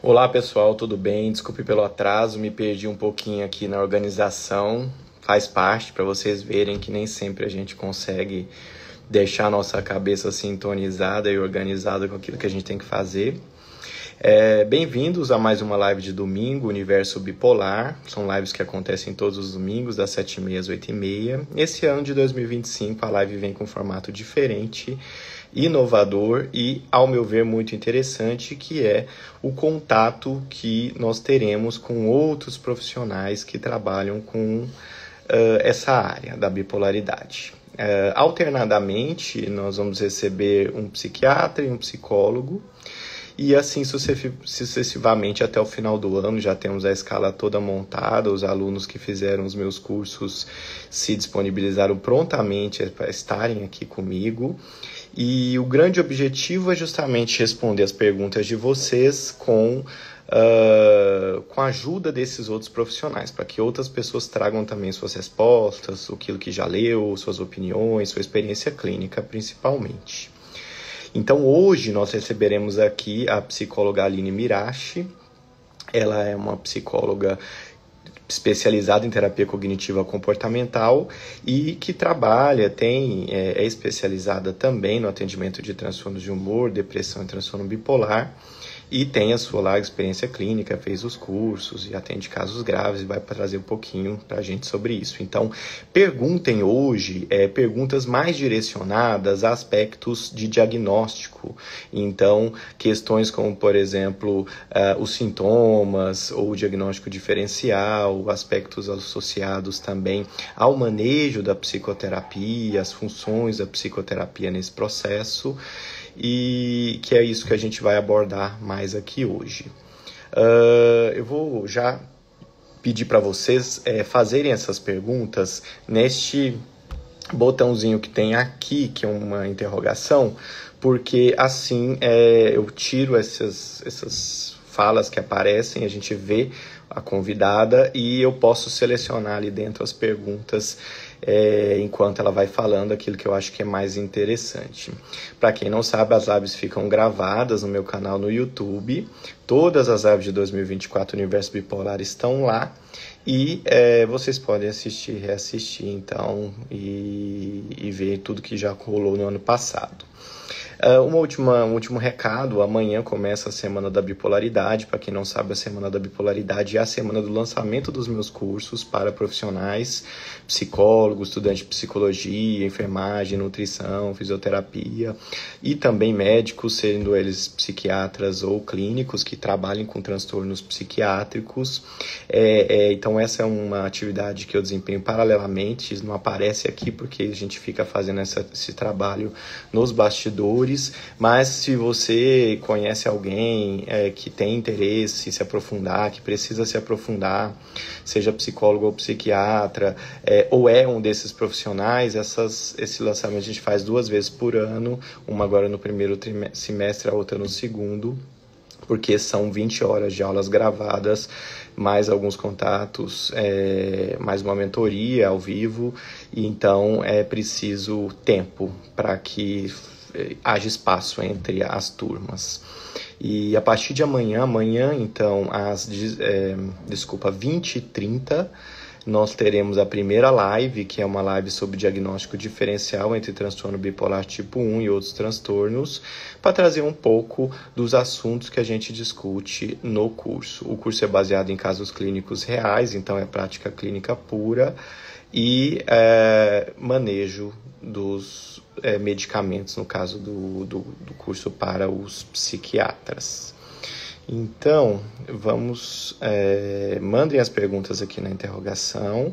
Olá pessoal, tudo bem? Desculpe pelo atraso, me perdi um pouquinho aqui na organização. Faz parte para vocês verem que nem sempre a gente consegue deixar a nossa cabeça sintonizada e organizada com aquilo que a gente tem que fazer. Bem-vindos a mais uma live de domingo, Universo Bipolar. São lives que acontecem todos os domingos, das 7h30 às 8h30. Esse ano de 2025 a live vem com um formato diferente, inovador e, ao meu ver, muito interessante, que é o contato que nós teremos com outros profissionais que trabalham com essa área da bipolaridade. Alternadamente, nós vamos receber um psiquiatra e um psicólogo, e assim sucessivamente até o final do ano. Já temos a escala toda montada, os alunos que fizeram os meus cursos se disponibilizaram prontamente para estarem aqui comigo. E o grande objetivo é justamente responder as perguntas de vocês com a ajuda desses outros profissionais, para que outras pessoas tragam também suas respostas, aquilo que já leu, suas opiniões, sua experiência clínica principalmente. Então hoje nós receberemos aqui a psicóloga Aline Mirachi. Ela é uma psicóloga especializada em terapia cognitiva comportamental e que trabalha, é especializada também no atendimento de transtornos de humor, depressão e transtorno bipolar, e tem a sua larga experiência clínica, fez os cursos e atende casos graves, e vai trazer um pouquinho para a gente sobre isso. Então, perguntem hoje perguntas mais direcionadas a aspectos de diagnóstico. Então, questões como, por exemplo, os sintomas ou o diagnóstico diferencial, aspectos associados também ao manejo da psicoterapia, as funções da psicoterapia nesse processo, e que é isso que a gente vai abordar mais aqui hoje. Eu vou já pedir para vocês fazerem essas perguntas neste botãozinho que tem aqui, que é uma interrogação, porque assim eu tiro essas falas que aparecem, a gente vê a convidada e eu posso selecionar ali dentro as perguntas enquanto ela vai falando aquilo que eu acho que é mais interessante. Para quem não sabe, as lives ficam gravadas no meu canal no YouTube. Todas as lives de 2024 Universo Bipolar estão lá. E vocês podem assistir, reassistir, então, e ver tudo que já rolou no ano passado. Um último recado: amanhã começa a Semana da Bipolaridade. Para quem não sabe, a Semana da Bipolaridade é a semana do lançamento dos meus cursos para profissionais, psicólogos, estudantes de psicologia, enfermagem, nutrição, fisioterapia, e também médicos, sendo eles psiquiatras ou clínicos que trabalhem com transtornos psiquiátricos. Então essa é uma atividade que eu desempenho paralelamente, não aparece aqui porque a gente fica fazendo esse trabalho nos bastidores. Mas se você conhece alguém que tem interesse em se aprofundar, que precisa se aprofundar, seja psicólogo ou psiquiatra, ou é um desses profissionais, esse lançamento a gente faz 2 vezes por ano, uma agora no primeiro semestre, a outra no segundo, porque são 20 horas de aulas gravadas, mais alguns contatos, mais uma mentoria ao vivo, e então é preciso tempo para que haja espaço entre as turmas. E a partir de amanhã então, às 20h30, nós teremos a primeira live, que é uma live sobre diagnóstico diferencial entre transtorno bipolar tipo 1 e outros transtornos, para trazer um pouco dos assuntos que a gente discute no curso. O curso é baseado em casos clínicos reais, então é prática clínica pura, e manejo dos medicamentos, no caso do curso para os psiquiatras. Então, mandem as perguntas aqui na interrogação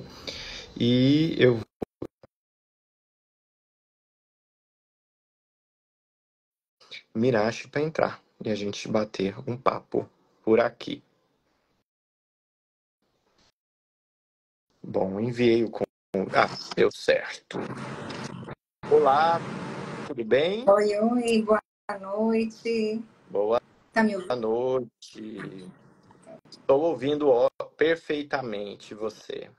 e eu Mirache para entrar e a gente bater um papo por aqui. Bom, enviei o deu certo. Olá, tudo bem? Oi, boa noite. Boa Tá me ouvindo? noite. Estou ouvindo perfeitamente você.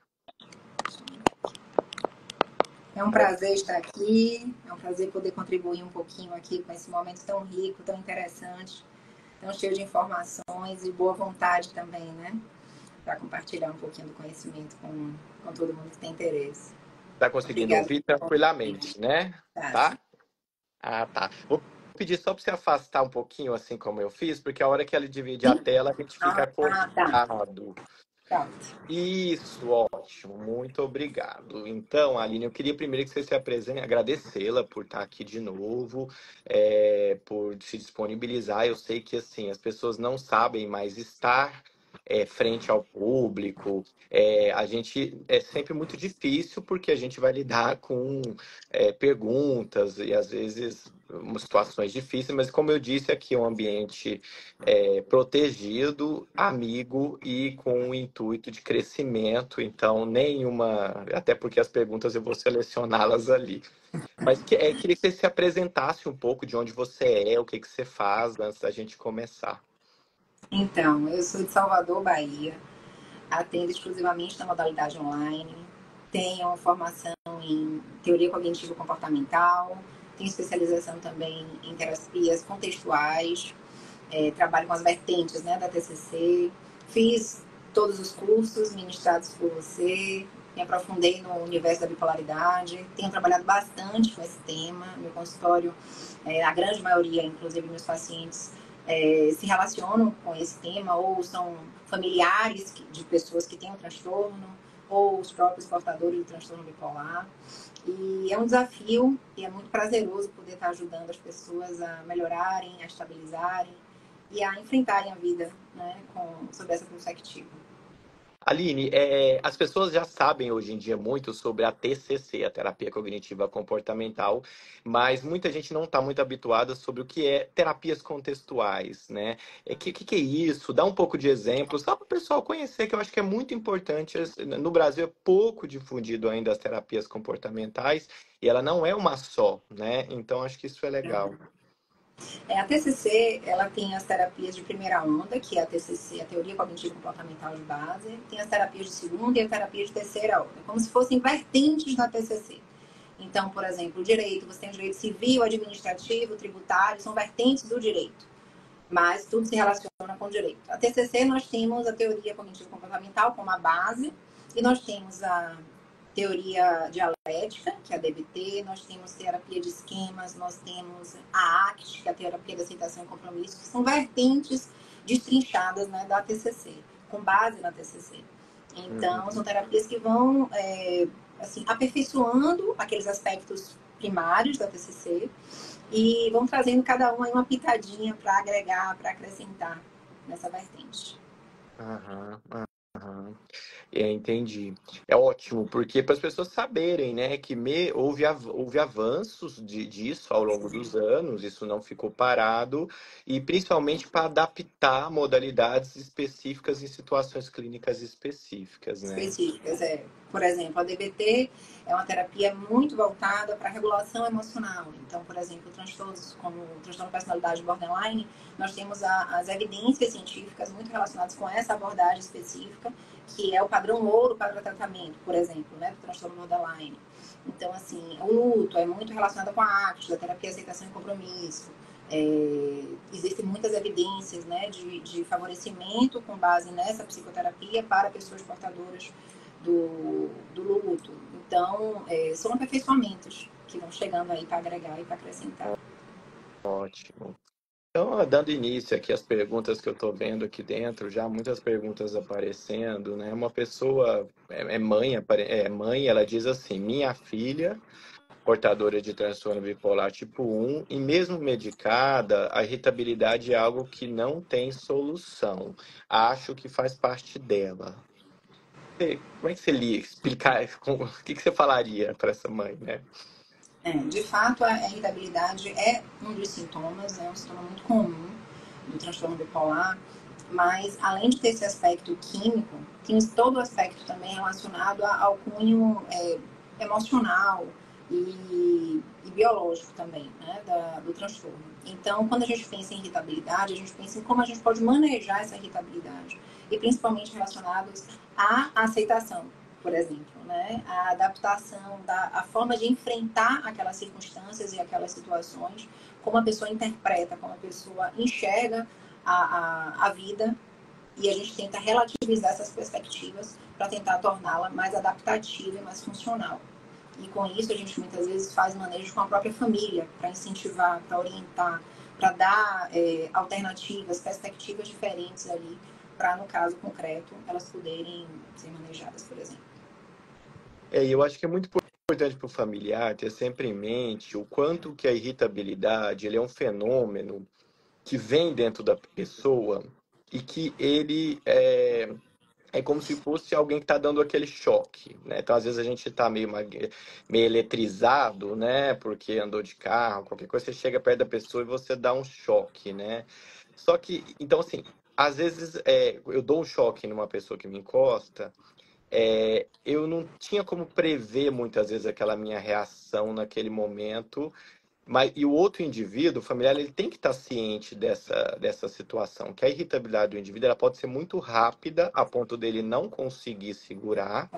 É um prazer estar aqui, é um prazer poder contribuir um pouquinho aqui com esse momento tão rico, tão interessante tão cheio de informações e boa vontade também, né? Para compartilhar um pouquinho do conhecimento com todo mundo que tem interesse. Tá conseguindo Obrigada ouvir pela oportunidade. tranquilamente, né? Tá? Ah, tá. Vou pedir só para você afastar um pouquinho, assim como eu fiz, porque a hora que ela divide a Sim? tela, a gente fica Tá. cortado. Pronto. Isso, ótimo, muito obrigado. Então, Aline, eu queria primeiro que você se apresente, agradecê-la por estar aqui de novo, por se disponibilizar. Eu sei que assim as pessoas não sabem, mas estar frente ao público, a gente é sempre muito difícil porque a gente vai lidar com perguntas e às vezes situações difíceis, mas como eu disse, aqui é um ambiente protegido, amigo e com o intuito de crescimento. Então, nenhuma. Até porque as perguntas eu vou selecioná-las ali. Mas queria que você se apresentasse um pouco de onde você o que você faz antes da gente começar. Então, eu sou de Salvador, Bahia. Atendo exclusivamente na modalidade online. Tenho formação em teoria cognitivo-comportamental. Tenho especialização também em terapias contextuais. Trabalho com as vertentes, né, da TCC. Fiz todos os cursos ministrados por você. Me aprofundei no universo da bipolaridade. Tenho trabalhado bastante com esse tema. Meu consultório, a grande maioria, inclusive meus pacientes, se relacionam com esse tema ou são familiares de pessoas que têm o transtorno ou os próprios portadores do transtorno bipolar. E é um desafio e é muito prazeroso poder estar ajudando as pessoas a melhorarem, a estabilizarem e a enfrentarem a vida, né, sob essa perspectiva. Aline, as pessoas já sabem hoje em dia muito sobre a TCC, a terapia cognitiva comportamental, mas muita gente não está muito habituada sobre o que é terapias contextuais, né? Que é isso? Dá um pouco de exemplo, só para o pessoal conhecer, que eu acho que é muito importante. No Brasil é pouco difundido ainda as terapias comportamentais e ela não é uma só, né? Então acho que isso é legal. A TCC, ela tem as terapias de primeira onda, que é a TCC, a Teoria Cognitivo Comportamental de Base, tem as terapias de segunda e a terapia de terceira onda, como se fossem vertentes da TCC. Então, por exemplo, o direito, você tem o direito civil, administrativo, tributário, são vertentes do direito, mas tudo se relaciona com o direito. A TCC, nós temos a Teoria Cognitivo Comportamental como a base, e nós temos a teoria dialética, que é a DBT, nós temos terapia de esquemas, nós temos a ACT, que é a terapia de aceitação e compromisso, que são vertentes destrinchadas, né, da TCC, com base na TCC. Então, são terapias que vão assim, aperfeiçoando aqueles aspectos primários da TCC e vão trazendo cada um aí uma pitadinha para agregar, para acrescentar nessa vertente. Aham, aham. Entendi. É ótimo, porque para as pessoas saberem, né, que houve avanços disso ao longo dos anos, isso não ficou parado, e principalmente para adaptar modalidades específicas em situações clínicas específicas, né? Específicas. Por exemplo, a DBT é uma terapia muito voltada para a regulação emocional. Então, por exemplo, transtornos como o transtorno de personalidade borderline, nós temos as evidências científicas muito relacionadas com essa abordagem específica, que é o padrão ouro para o tratamento, por exemplo, né, do transtorno borderline. Então, assim, o luto é muito relacionado com a ACT, da terapia de aceitação e compromisso. Existem muitas evidências, né, de favorecimento com base nessa psicoterapia para pessoas portadoras do luto. Então, são aperfeiçoamentos que vão chegando aí para agregar e para acrescentar. Ótimo. Então, dando início aqui às perguntas que eu estou vendo aqui dentro, já muitas perguntas aparecendo, né? Uma pessoa mãe, ela diz assim: minha filha, portadora de transtorno bipolar tipo 1, e mesmo medicada, a irritabilidade é algo que não tem solução. Acho que faz parte dela. Como é que você explicar, o que você falaria para essa mãe, né? De fato, a irritabilidade é um dos sintomas, é um sintoma muito comum do transtorno bipolar, mas além de ter esse aspecto químico, tem todo o aspecto também relacionado ao cunho emocional e biológico também, né, do transtorno. Então, quando a gente pensa em irritabilidade, a gente pensa em como a gente pode manejar essa irritabilidade, e principalmente relacionados à aceitação, por exemplo, né, a adaptação, a forma de enfrentar aquelas circunstâncias e aquelas situações, como a pessoa interpreta, como a pessoa enxerga a vida, e a gente tenta relativizar essas perspectivas para tentar torná-la mais adaptativa e mais funcional. E com isso a gente muitas vezes faz manejo com a própria família, para incentivar, para orientar, para dar alternativas, perspectivas diferentes ali, para, no caso concreto, elas poderem ser manejadas, por exemplo. E eu acho que é muito importante para o familiar ter sempre em mente o quanto que a irritabilidade ele é um fenômeno que vem dentro da pessoa e que ele é como se fosse alguém que está dando aquele choque, né? Então, às vezes a gente está meio eletrizado, né? Porque andou de carro, qualquer coisa, você chega perto da pessoa e você dá um choque, né? Só que, então, assim, às vezes eu dou um choque numa pessoa que me encosta, eu não tinha como prever muitas vezes aquela minha reação naquele momento, mas, e o outro indivíduo, o familiar, ele tem que estar ciente dessa situação, que a irritabilidade do indivíduo ela pode ser muito rápida, a ponto dele não conseguir segurar,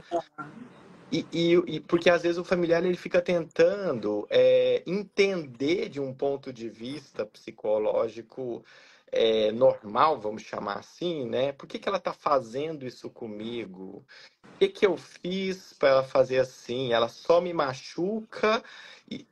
e porque às vezes o familiar ele fica tentando entender de um ponto de vista psicológico normal, vamos chamar assim, né? Por que ela está fazendo isso comigo? Que eu fiz para ela fazer assim? Ela só me machuca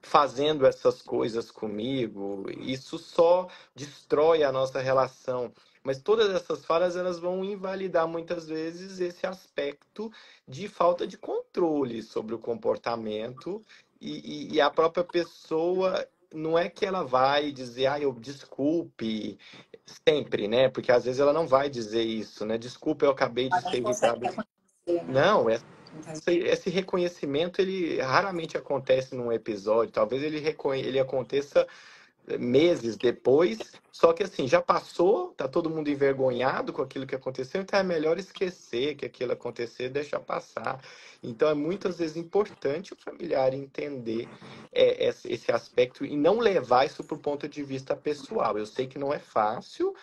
fazendo essas coisas comigo. Isso só destrói a nossa relação. Mas todas essas falas elas vão invalidar muitas vezes esse aspecto de falta de controle sobre o comportamento e a própria pessoa não é que ela vai dizer, eu desculpe sempre, né? Porque às vezes ela não vai dizer isso, né? Desculpe, eu acabei de A ser gente consegue irritado. reconhecer, né? Não, esse reconhecimento ele raramente acontece num episódio. Talvez ele aconteça meses depois. Só que assim, já passou, tá todo mundo envergonhado com aquilo que aconteceu, então é melhor esquecer que aquilo aconteceu e deixar passar. Então é muitas vezes importante o familiar entender esse aspecto e não levar isso para o ponto de vista pessoal. Eu sei que não é fácil.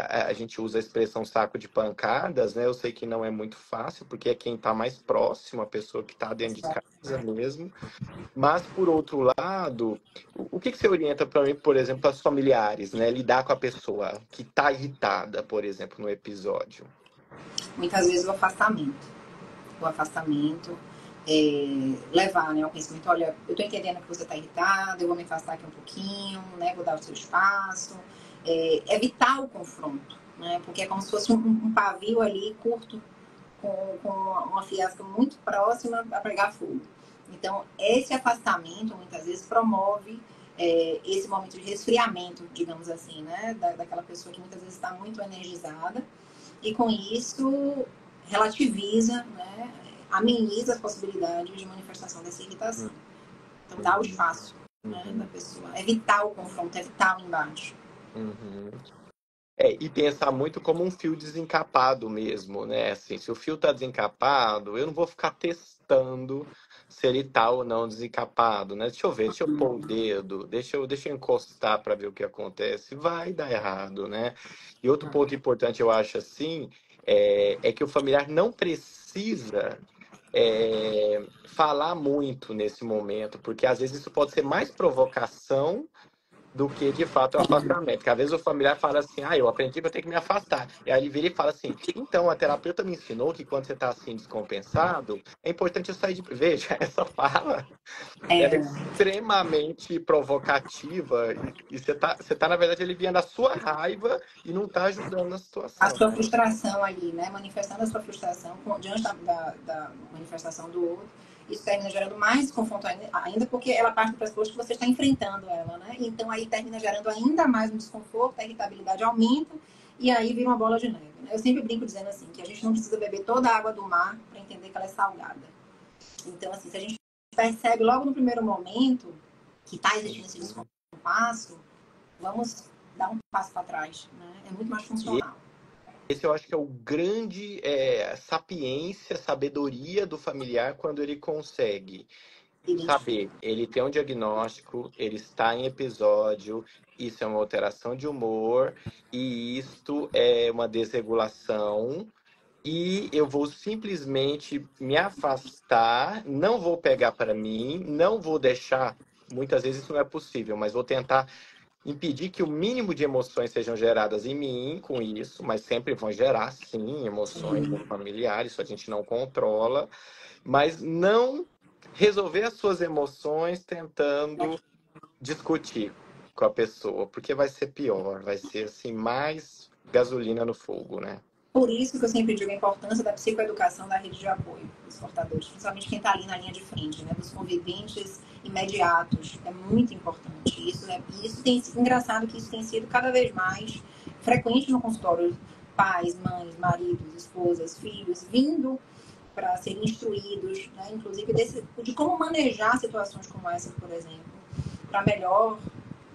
A gente usa a expressão saco de pancadas, né? Eu sei que não é muito fácil, porque é quem está mais próximo, a pessoa que está dentro de casa mesmo. Mas, por outro lado, o que você orienta para mim, por exemplo, para os familiares, né? Lidar com a pessoa que está irritada, por exemplo, no episódio? Muitas vezes o afastamento. O afastamento, levar, né, ao pensamento, olha, eu estou entendendo que você está irritado, eu vou me afastar aqui um pouquinho, né, vou dar o seu espaço. Evitar o confronto, né, porque é como se fosse um pavio ali curto, com uma fiasca muito próxima a pegar fogo. Então, esse afastamento, muitas vezes, promove esse momento de resfriamento, digamos assim, né? Daquela pessoa que muitas vezes está muito energizada. E com isso, relativiza, né? Ameniza as possibilidades de manifestação dessa irritação. Então, dá o espaço, né, da pessoa. Evitar o confronto, evitar o embate. Uhum. E pensar muito como um fio desencapado mesmo, né? Assim, se o fio tá desencapado, eu não vou ficar testando se ele tá ou não desencapado, né? Deixa eu ver, deixa eu pôr o dedo, deixa eu encostar para ver o que acontece. Vai dar errado, né? E outro ponto importante, eu acho assim, é que o familiar não precisa falar muito nesse momento, porque às vezes isso pode ser mais provocação do que de fato o afastamento. Porque às vezes o familiar fala assim, eu aprendi que eu tenho que me afastar. E aí ele vira e fala assim, então a terapeuta me ensinou que quando você está assim descompensado, é importante eu sair de. Veja, essa fala ela é extremamente provocativa e você tá, na verdade, aliviando a sua raiva e não está ajudando na A situação. sua frustração ali, né? Manifestando a sua frustração diante da manifestação do outro. Isso termina gerando mais desconforto ainda, porque ela parte do pressuposto que você está enfrentando ela, né? Então aí termina gerando ainda mais um desconforto, a irritabilidade aumenta e aí vira uma bola de neve. Né? Eu sempre brinco dizendo assim, que a gente não precisa beber toda a água do mar para entender que ela é salgada. Então, assim, se a gente percebe logo no primeiro momento que está existindo esse descompasso, vamos dar um passo para trás, né? É muito mais E funcional. esse eu acho que é o grande sapiência, sabedoria do familiar quando ele consegue saber, ele tem um diagnóstico, ele está em episódio, isso é uma alteração de humor e isto é uma desregulação e eu vou simplesmente me afastar, não vou pegar para mim, não vou deixar, muitas vezes isso não é possível, mas vou tentar impedir que o mínimo de emoções sejam geradas em mim com isso, mas sempre vão gerar, sim, emoções no familiar, isso a gente não controla, mas não resolver as suas emoções tentando discutir com a pessoa, porque vai ser pior, vai ser assim mais gasolina no fogo, né? Por isso que eu sempre digo a importância da psicoeducação da rede de apoio dos portadores, principalmente quem está ali na linha de frente, né, dos conviventes imediatos. É muito importante. Isso tem sido engraçado que isso tem sido cada vez mais frequente no consultório. Pais, mães, maridos, esposas, filhos vindo para serem instruídos, né, inclusive de como manejar situações como essa, por exemplo, para melhor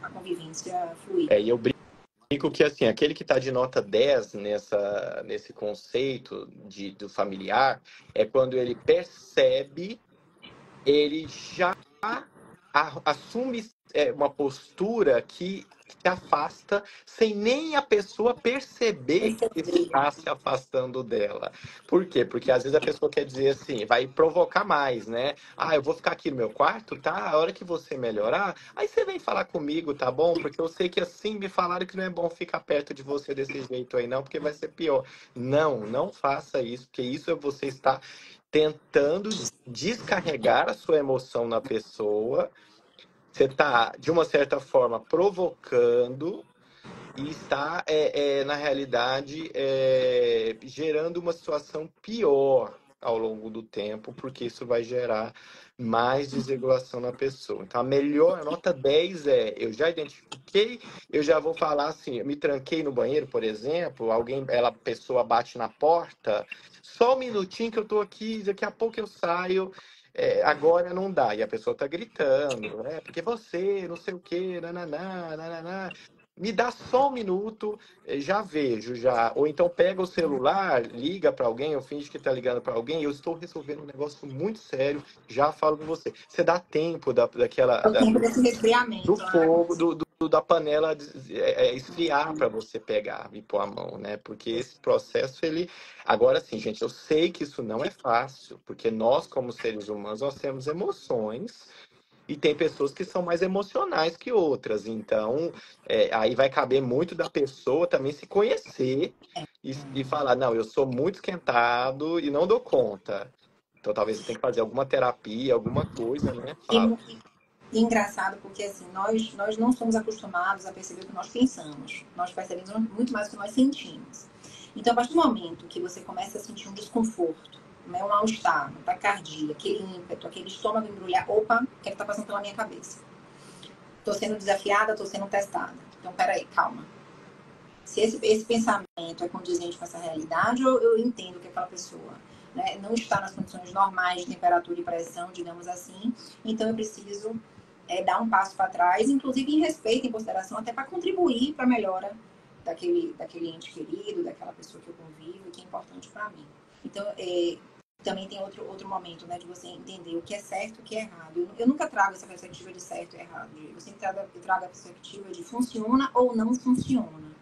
a convivência fluir. E eu brinco que assim, aquele que está de nota 10 nesse conceito do familiar é quando ele percebe, ele já assume uma postura que se afasta sem nem a pessoa perceber que está se afastando dela. Por quê? Porque às vezes a pessoa quer dizer assim, vai provocar mais, né? Ah, eu vou ficar aqui no meu quarto, tá? A hora que você melhorar, aí você vem falar comigo, tá bom? Porque eu sei que assim me falaram que não é bom ficar perto de você desse jeito aí, não, porque vai ser pior. Não, não faça isso, porque isso é você estar tentando descarregar a sua emoção na pessoa. Você está, de uma certa forma, provocando e está, na realidade, gerando uma situação pior ao longo do tempo, porque isso vai gerar mais desregulação na pessoa. Então, a nota 10 eu já identifiquei, eu já vou falar assim, eu me tranquei no banheiro, por exemplo, a pessoa bate na porta, só um minutinho que eu tô aqui, daqui a pouco eu saio, agora não dá. E a pessoa tá gritando, porque você, não sei o quê, nananá, nananá. Me dá só um minuto, já vejo, já. Ou então pega o celular, liga para alguém, ou finge que está ligando para alguém, eu estou resolvendo um negócio muito sério, já falo com você. Você dá tempo É o tempo desse resfriamento, do né? fogo, da panela esfriar para você pegar e pôr a mão, né? Porque esse processo, ele. Agora sim, gente, eu sei que isso não é fácil, porque nós, como seres humanos, nós temos emoções. E tem pessoas que são mais emocionais que outras. Então, aí vai caber muito da pessoa também se conhecer e falar, não, eu sou muito esquentado e não dou conta. Então, talvez você tenha que fazer alguma terapia, alguma coisa, né? Fala. E engraçado porque assim, nós não somos acostumados a perceber o que nós pensamos. Nós percebemos muito mais o que nós sentimos. Então, a partir do momento que você começa a sentir um desconforto, né, um mal-estar, uma taquicardia, aquele ímpeto, aquele estômago embrulhar, opa, o que é que tá passando pela minha cabeça? Tô sendo desafiada, tô sendo testada. Então, peraí, calma. Se esse pensamento é condizente com essa realidade, eu entendo que aquela pessoa, né, não está nas condições normais de temperatura e pressão, digamos assim, então eu preciso dar um passo para trás, inclusive em respeito, em consideração, até para contribuir para a melhora daquele ente querido, daquela pessoa que eu convivo, que é importante para mim. Então, também tem outro momento, né, de você entender o que é certo e o que é errado. Eu nunca trago essa perspectiva de certo e errado. Eu sempre trago a perspectiva de funciona ou não funciona.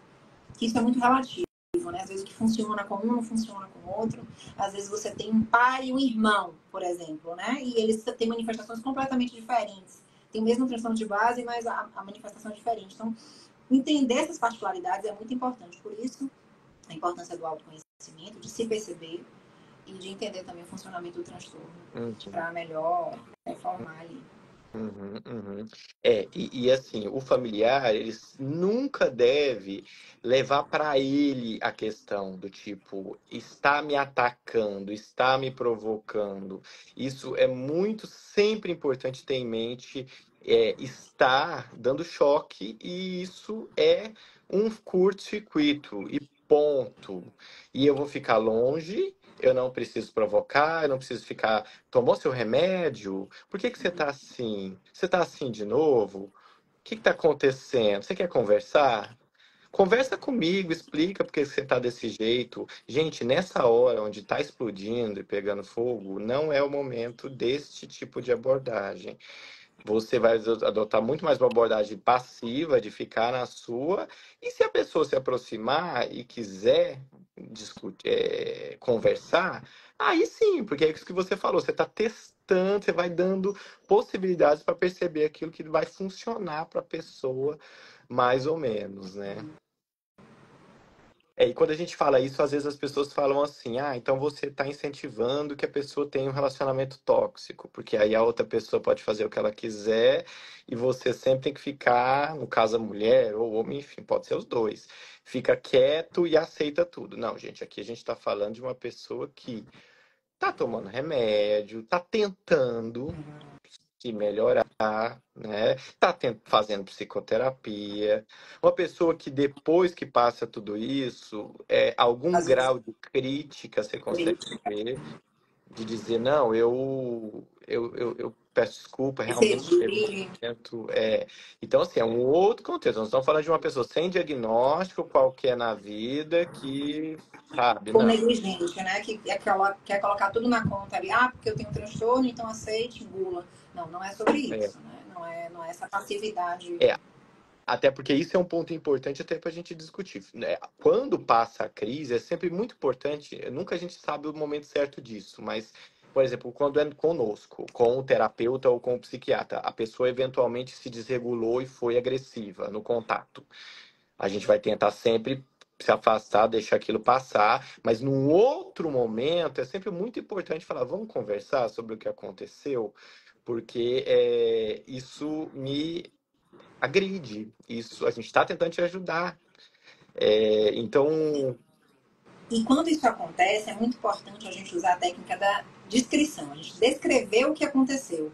Que isso é muito relativo, né? Às vezes o que funciona com um não funciona com o outro. Às vezes você tem um pai e um irmão, por exemplo, né? E eles têm manifestações completamente diferentes. Tem o mesmo transtorno de base, mas a manifestação é diferente. Então, entender essas particularidades é muito importante. Por isso, a importância do autoconhecimento, de se perceber e de entender também o funcionamento do transtorno para melhor reformar ali. Uhum, uhum. E assim, o familiar, ele nunca deve levar para ele a questão do tipo, está me atacando, está me provocando. Isso é muito sempre importante ter em mente, está dando choque, e isso é um curto-circuito, e ponto. E eu vou ficar longe, eu não preciso provocar, eu não preciso ficar. Tomou seu remédio? Por que você tá assim? Você tá assim de novo? O que tá acontecendo? Você quer conversar? Conversa comigo, explica por que você tá desse jeito. Gente, nessa hora onde tá explodindo e pegando fogo, não é o momento deste tipo de abordagem. Você vai adotar muito mais uma abordagem passiva, de ficar na sua, e se a pessoa se aproximar e quiser discutir, conversar, aí sim, porque é isso que você falou, você está testando, você vai dando possibilidades para perceber aquilo que vai funcionar para a pessoa mais ou menos, né? E quando a gente fala isso, às vezes as pessoas falam assim: ah, então você está incentivando que a pessoa tenha um relacionamento tóxico, porque aí a outra pessoa pode fazer o que ela quiser e você sempre tem que ficar, no caso a mulher ou o homem, enfim, pode ser os dois, fica quieto e aceita tudo. Não, gente, aqui a gente está falando de uma pessoa que tá tomando remédio, tá tentando se melhorar, né? Tá fazendo psicoterapia. Uma pessoa que depois que passa tudo isso, algum Às vezes, grau de crítica você consegue ver, de dizer, não, eu peço desculpa, realmente teve um excedi, momento. Então, assim, é um outro contexto. Nós estamos falando de uma pessoa sem diagnóstico qualquer na vida que, sabe, ou não. negligente, né? Que quer colocar tudo na conta ali. Ah, porque eu tenho um transtorno, então aceite, engula. Não, não é sobre É, isso, né? Não é essa passividade. é, Até porque isso é um ponto importante até para a gente discutir, né? Quando passa a crise, é sempre muito importante, nunca a gente sabe o momento certo disso, mas, por exemplo, quando é conosco, com o terapeuta ou com o psiquiatra, a pessoa eventualmente se desregulou e foi agressiva no contato. A gente vai tentar sempre se afastar, deixar aquilo passar, mas num outro momento é sempre muito importante falar, vamos conversar sobre o que aconteceu, porque isso me agride. Isso, a gente está tentando te ajudar. Então, E quando isso acontece, é muito importante a gente usar a técnica da descrição. A gente descrever o que aconteceu,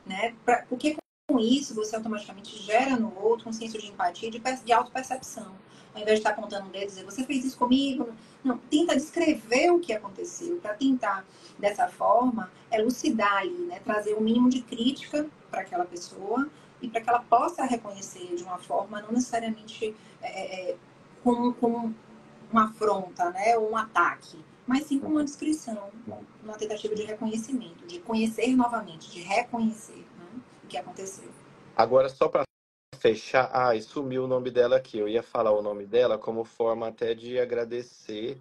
né? Porque com isso você automaticamente gera no outro um senso de empatia e de autopercepção. Ao invés de estar apontando o dedo e dizer, você fez isso comigo? Não, tenta descrever o que aconteceu, para tentar, dessa forma, elucidar ali, né? Trazer o mínimo de crítica para aquela pessoa e para que ela possa reconhecer de uma forma não necessariamente com uma afronta, né? Ou um ataque, mas sim com uma descrição, uma tentativa de reconhecimento, de conhecer novamente, de reconhecer, né, o que aconteceu. agora só para fechar, sumiu o nome dela aqui. Eu ia falar o nome dela como forma até de agradecer.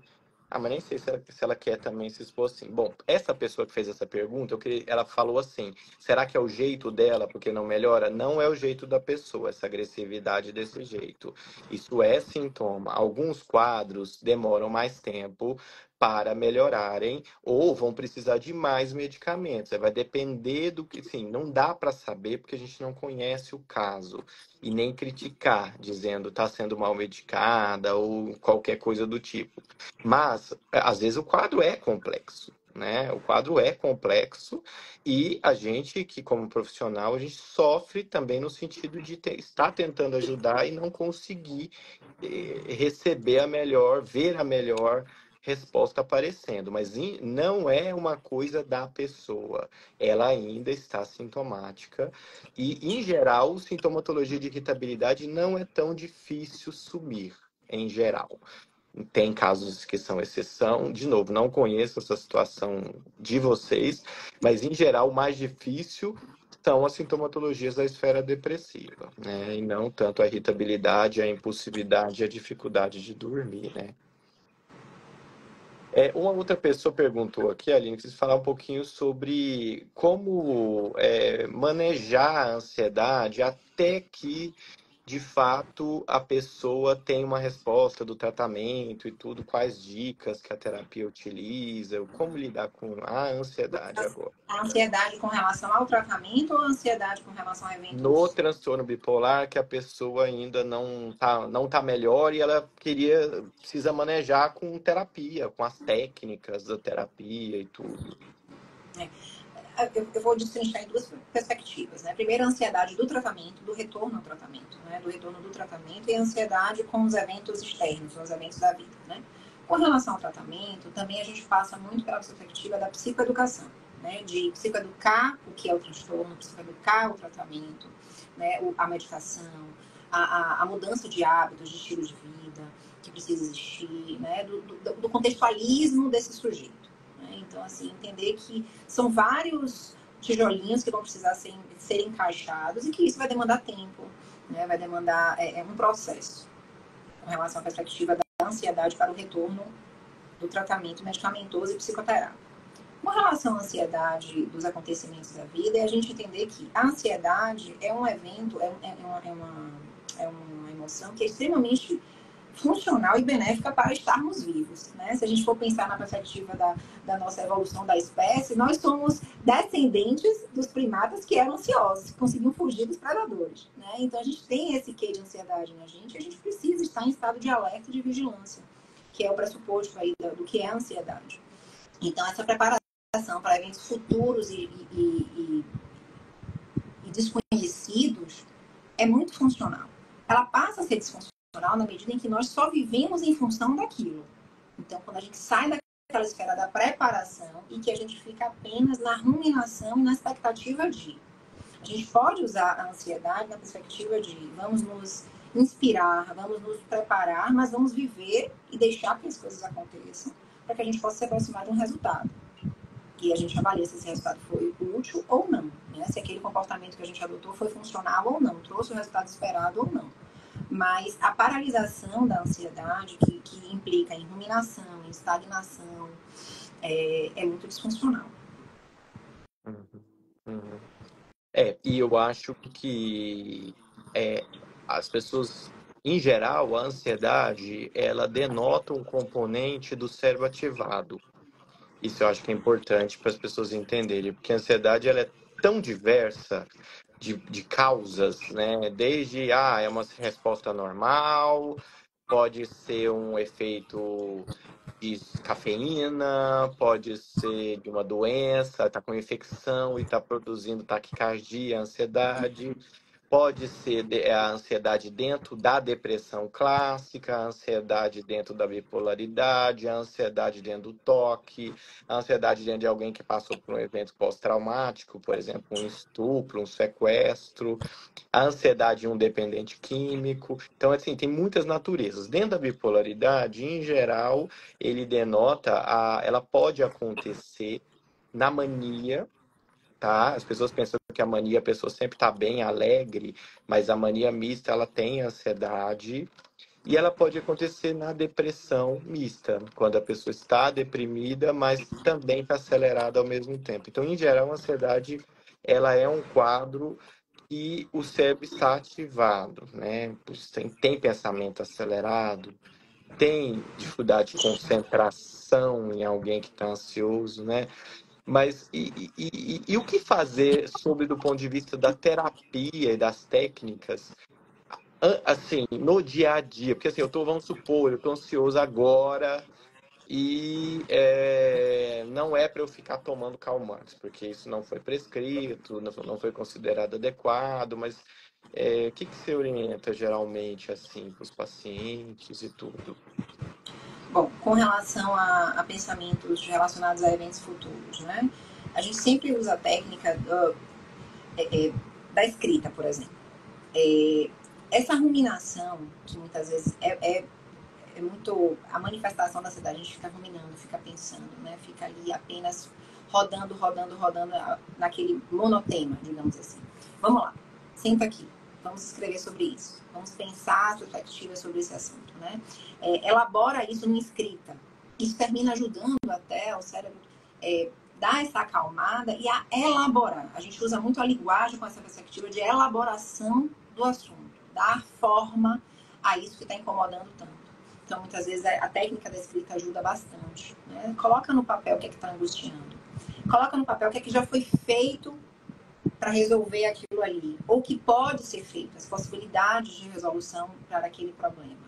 Mas nem sei se ela quer também se expor assim. Bom, essa pessoa que fez essa pergunta, ela falou assim: será que é o jeito dela porque não melhora? Não é o jeito da pessoa, essa agressividade desse jeito. Isso é sintoma. Alguns quadros demoram mais tempo para melhorarem ou vão precisar de mais medicamentos. Vai depender do que, sim, não dá para saber porque a gente não conhece o caso e nem criticar, dizendo está sendo mal medicada ou qualquer coisa do tipo. Mas, às vezes, o quadro é complexo, né? O quadro é complexo e a gente, que como profissional, a gente sofre também no sentido de estar tentando ajudar e não conseguir receber a melhor, ver a melhor resposta aparecendo. Mas não é uma coisa da pessoa. Ela ainda está sintomática e, em geral, sintomatologia de irritabilidade não é tão difícil sumir, em geral. Tem casos que são exceção. De novo, não conheço essa situação de vocês, mas em geral o mais difícil são as sintomatologias da esfera depressiva, né? E não tanto a irritabilidade, a impulsividade e a dificuldade de dormir, né? Uma outra pessoa perguntou aqui, Aline, que vocês falar um pouquinho sobre como manejar a ansiedade até que, de fato, a pessoa tenha uma resposta do tratamento e tudo, quais dicas que a terapia utiliza, como lidar com a ansiedade agora. A ansiedade com relação ao tratamento ou a ansiedade com relação a No eventos? transtorno bipolar, que a pessoa ainda não tá melhor e ela precisa manejar com terapia, com as técnicas da terapia e tudo. Eu vou destrinchar em duas perspectivas, né? Primeiro, a ansiedade do tratamento, do retorno ao tratamento, né? Do retorno do tratamento e a ansiedade com os eventos externos, os eventos da vida, né? Com relação ao tratamento, também a gente passa muito pela perspectiva da psicoeducação, né? De psicoeducar o que é o transtorno, psicoeducar o tratamento, né? A medicação, a mudança de hábitos, de estilo de vida que precisa existir, né? Do contextualismo desse sujeito. Então, assim, entender que são vários tijolinhos que vão precisar ser encaixados e que isso vai demandar tempo, né? Vai demandar um processo com relação à perspectiva da ansiedade para o retorno do tratamento medicamentoso e psicoterápico. Com relação à ansiedade dos acontecimentos da vida, é a gente entender que a ansiedade é um evento, uma emoção que é extremamente funcional e benéfica para estarmos vivos, né? Se a gente for pensar na perspectiva da nossa evolução da espécie, nós somos descendentes dos primatas que eram ansiosos, que conseguiam fugir dos predadores, né? Então a gente tem esse quê de ansiedade na gente, a gente precisa estar em estado de alerta e de vigilância, que é o pressuposto aí do que é a ansiedade. Então essa preparação para eventos futuros e desconhecidos é muito funcional. Ela passa a ser disfuncional na medida em que nós só vivemos em função daquilo. Então, quando a gente sai daquela esfera da preparação e que a gente fica apenas na ruminação e na expectativa de. A gente pode usar a ansiedade na perspectiva de vamos nos inspirar, vamos nos preparar, mas vamos viver e deixar que as coisas aconteçam para que a gente possa se aproximar de um resultado. E a gente avalia se esse resultado foi útil ou não, né? Se aquele comportamento que a gente adotou foi funcional ou não, trouxe o resultado esperado ou não. Mas a paralisação da ansiedade, que implica em ruminação, em estagnação, é muito disfuncional. E eu acho que as pessoas, em geral, a ansiedade, ela denota um componente do cérebro ativado. Isso eu acho que é importante para as pessoas entenderem, porque a ansiedade ela é tão diversa de causas, né? Desde, é uma resposta normal, pode ser um efeito de cafeína, pode ser de uma doença, está com infecção e está produzindo taquicardia, ansiedade. Pode ser a ansiedade dentro da depressão clássica, a ansiedade dentro da bipolaridade, a ansiedade dentro do toque, a ansiedade dentro de alguém que passou por um evento pós-traumático, por exemplo, um estupro, um sequestro, a ansiedade de um dependente químico. Então, assim, tem muitas naturezas. Dentro da bipolaridade, em geral, ela pode acontecer na mania. Tá? As pessoas pensam que a mania, a pessoa sempre está bem, alegre, mas a mania mista, ela tem ansiedade e ela pode acontecer na depressão mista, quando a pessoa está deprimida, mas também está acelerada ao mesmo tempo. Então, em geral, a ansiedade, ela é um quadro que o cérebro está ativado, né? Tem pensamento acelerado, tem dificuldade de concentração em alguém que está ansioso, né? Mas e o que fazer sobre do ponto de vista da terapia e das técnicas, assim, no dia a dia? Porque assim, vamos supor, eu estou ansioso agora e não é para eu ficar tomando calmantes, porque isso não foi prescrito, não foi considerado adequado, mas o que você orienta geralmente assim para os pacientes e tudo? Bom, com relação a pensamentos relacionados a eventos futuros, né? A gente sempre usa a técnica da escrita, por exemplo. Essa ruminação, que muitas vezes é muito a manifestação da ansiedade, a gente fica ruminando, fica pensando, né? Fica ali apenas rodando naquele monotema, digamos assim. Vamos lá, senta aqui, vamos escrever sobre isso, vamos pensar a perspectiva sobre esse assunto, né? Elabora isso numa escrita. Isso termina ajudando até o cérebro dar essa acalmada e a elaborar. A gente usa muito a linguagem com essa perspectiva de elaboração do assunto, dar forma a isso que está incomodando tanto. Então, muitas vezes, a técnica da escrita ajuda bastante, né? Coloca no papel o que é que está angustiando. Coloca no papel o que é que já foi feito para resolver aquilo ali. Ou que pode ser feito, as possibilidades de resolução para aquele problema.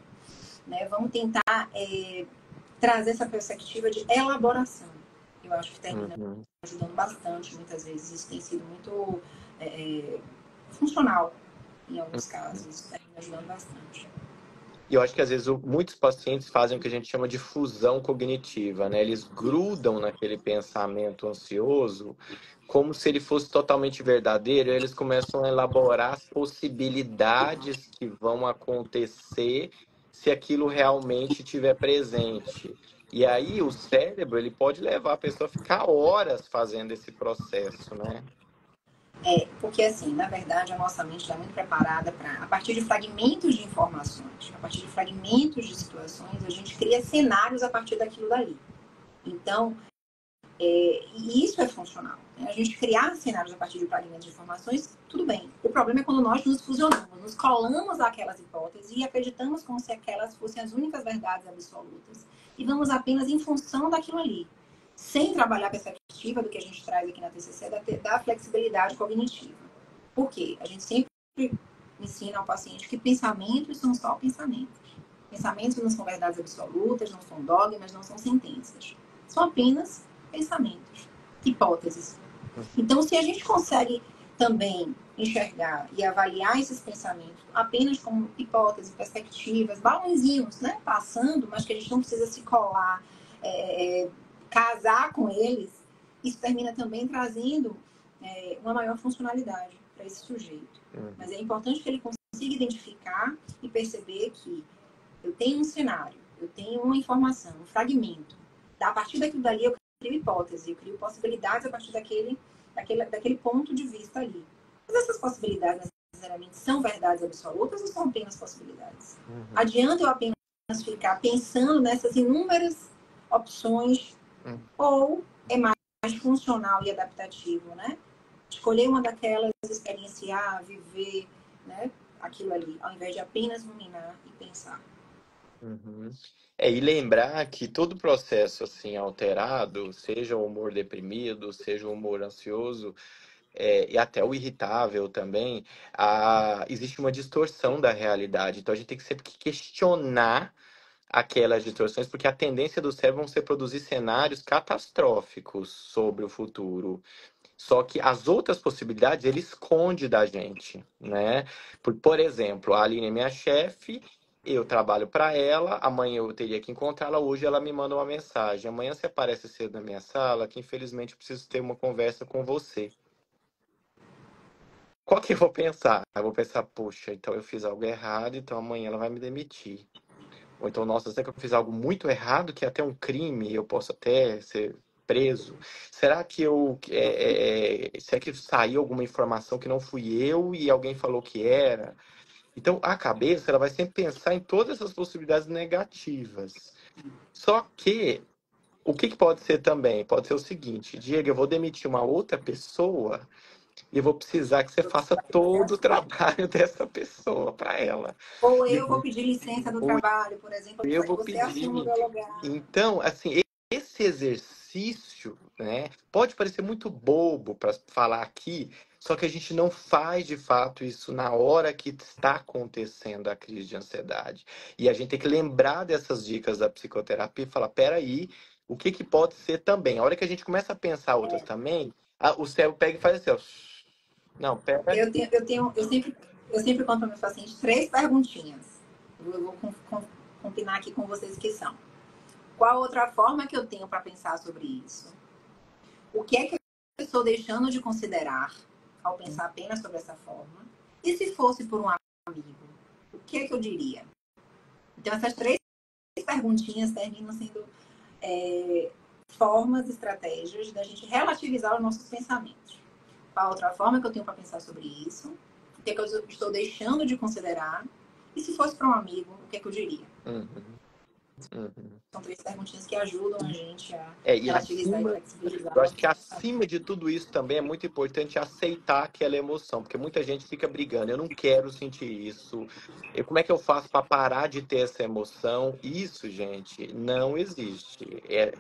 Né? Vamos tentar trazer essa perspectiva de elaboração. Eu acho que termina ajudando bastante, muitas vezes. Isso tem sido muito funcional em alguns casos. Termina ajudando bastante. E eu acho que, às vezes, muitos pacientes fazem o que a gente chama de fusão cognitiva, né? Eles grudam naquele pensamento ansioso como se ele fosse totalmente verdadeiro, e eles começam a elaborar as possibilidades que vão acontecer se aquilo realmente estiver presente. E aí, o cérebro, ele pode levar a pessoa a ficar horas fazendo esse processo, né? Porque assim, na verdade, a nossa mente está muito preparada para, a partir de fragmentos de informações, a partir de fragmentos de situações, a gente cria cenários a partir daquilo dali. Então, e isso é funcional. A gente criar cenários a partir de fragmentos de informações, tudo bem. O problema é quando nós nos fusionamos, nos colamos àquelas hipóteses e acreditamos como se aquelas fossem as únicas verdades absolutas. E vamos apenas em função daquilo ali, sem trabalhar a perspectiva do que a gente traz aqui na TCC, da flexibilidade cognitiva. Por quê? A gente sempre ensina ao paciente que pensamentos são só pensamentos. Pensamentos não são verdades absolutas, não são dogmas, não são sentenças. São apenas pensamentos, hipóteses. Então, se a gente consegue também enxergar e avaliar esses pensamentos apenas como hipóteses, perspectivas, balãozinhos, né? Passando, mas que a gente não precisa se colar, casar com eles, isso termina também trazendo uma maior funcionalidade para esse sujeito. Mas é importante que ele consiga identificar e perceber que eu tenho um cenário, eu tenho uma informação, um fragmento. A partir daquilo dali eu crio hipótese, eu crio possibilidades a partir daquele ponto de vista ali. Mas essas possibilidades necessariamente são verdades absolutas ou são apenas possibilidades? Adianta eu apenas ficar pensando nessas inúmeras opções ou é mais funcional e adaptativo, né? Escolher uma daquelas, experienciar, viver, né, aquilo ali, ao invés de apenas ruminar e pensar. E lembrar que todo processo assim alterado, seja o humor deprimido, seja o humor ansioso, e até o irritável também, existe uma distorção da realidade. Então a gente tem que sempre questionar aquelas distorções, porque a tendência do cérebro vão ser produzir cenários catastróficos sobre o futuro. Só que as outras possibilidades ele esconde da gente, né? Por exemplo, a Aline é minha chefe, eu trabalho para ela, amanhã eu teria que encontrá-la, hoje ela me manda uma mensagem. Amanhã você aparece cedo na minha sala, que infelizmente eu preciso ter uma conversa com você. Qual que eu vou pensar? Eu vou pensar, poxa, então eu fiz algo errado, então amanhã ela vai me demitir. Ou então, nossa, será que eu fiz algo muito errado, que é até um crime, eu posso até ser preso? Será que será que saiu alguma informação que não fui eu e alguém falou que era? Então, a cabeça, ela vai sempre pensar em todas essas possibilidades negativas. Só que, o que pode ser também? Pode ser o seguinte, Diego, eu vou demitir uma outra pessoa e vou precisar que você faça todo o trabalho dessa pessoa para ela. Ou eu vou pedir licença do trabalho, por exemplo, Eu para que vou você assuma o pedir. meu lugar. Então, assim, esse exercício, né, pode parecer muito bobo para falar aqui, só que a gente não faz de fato isso na hora que está acontecendo a crise de ansiedade. E a gente tem que lembrar dessas dicas da psicoterapia e falar, peraí, o que pode ser também? A hora que a gente começa a pensar outras também, o cérebro pega e faz assim, ó. Não, pera. Eu sempre conto para meus pacientes 3 perguntinhas. Eu vou combinar aqui com vocês que são. Qual outra forma que eu tenho para pensar sobre isso? O que é que eu estou deixando de considerar ao pensar apenas sobre essa forma? E se fosse por um amigo, o que é que eu diria? Então, essas 3 perguntinhas terminam sendo formas, estratégias da gente relativizar os nossos pensamentos. Qual outra forma que eu tenho para pensar sobre isso? O que é que eu estou deixando de considerar? E se fosse para um amigo, o que é que eu diria? São 3 perguntinhas que ajudam a gente a relativizar e flexibilizar. Eu acho que acima de tudo isso também é muito importante aceitar aquela emoção, porque muita gente fica brigando, eu não quero sentir isso. Como é que eu faço para parar de ter essa emoção? Isso, gente, não existe.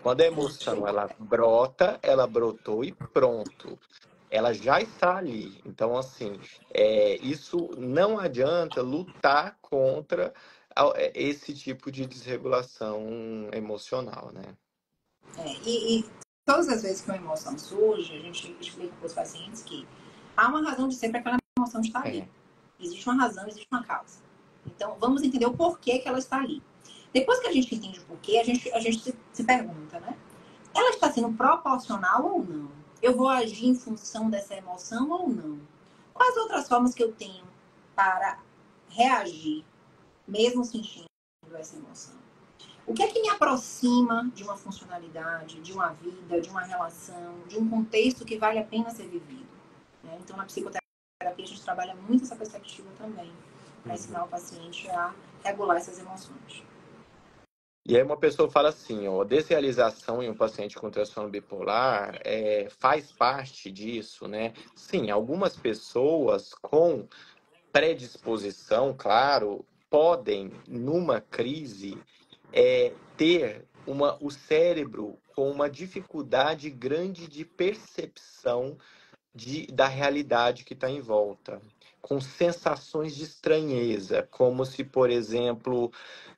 Quando a emoção ela brota, ela brotou e pronto. Ela já está ali. Então, assim, isso não adianta lutar contra esse tipo de desregulação emocional, né? E todas as vezes que uma emoção surge, a gente explica para os pacientes que há uma razão de ser para aquela emoção estar ali. Existe uma razão, existe uma causa. Então, vamos entender o porquê que ela está ali. Depois que a gente entende o porquê, a gente se pergunta, né? Ela está sendo proporcional ou não? Eu vou agir em função dessa emoção ou não? Quais outras formas que eu tenho para reagir, mesmo sentindo essa emoção? O que é que me aproxima de uma funcionalidade, de uma vida, de uma relação, de um contexto que vale a pena ser vivido? Então, na psicoterapia, a gente trabalha muito essa perspectiva também, para ensinar o paciente a regular essas emoções. E aí uma pessoa fala assim, ó, desrealização em um paciente com transtorno bipolar faz parte disso, né? Sim, algumas pessoas com predisposição, claro, podem, numa crise, ter o cérebro com uma dificuldade grande de percepção da realidade que está em volta, com sensações de estranheza, como se, por exemplo,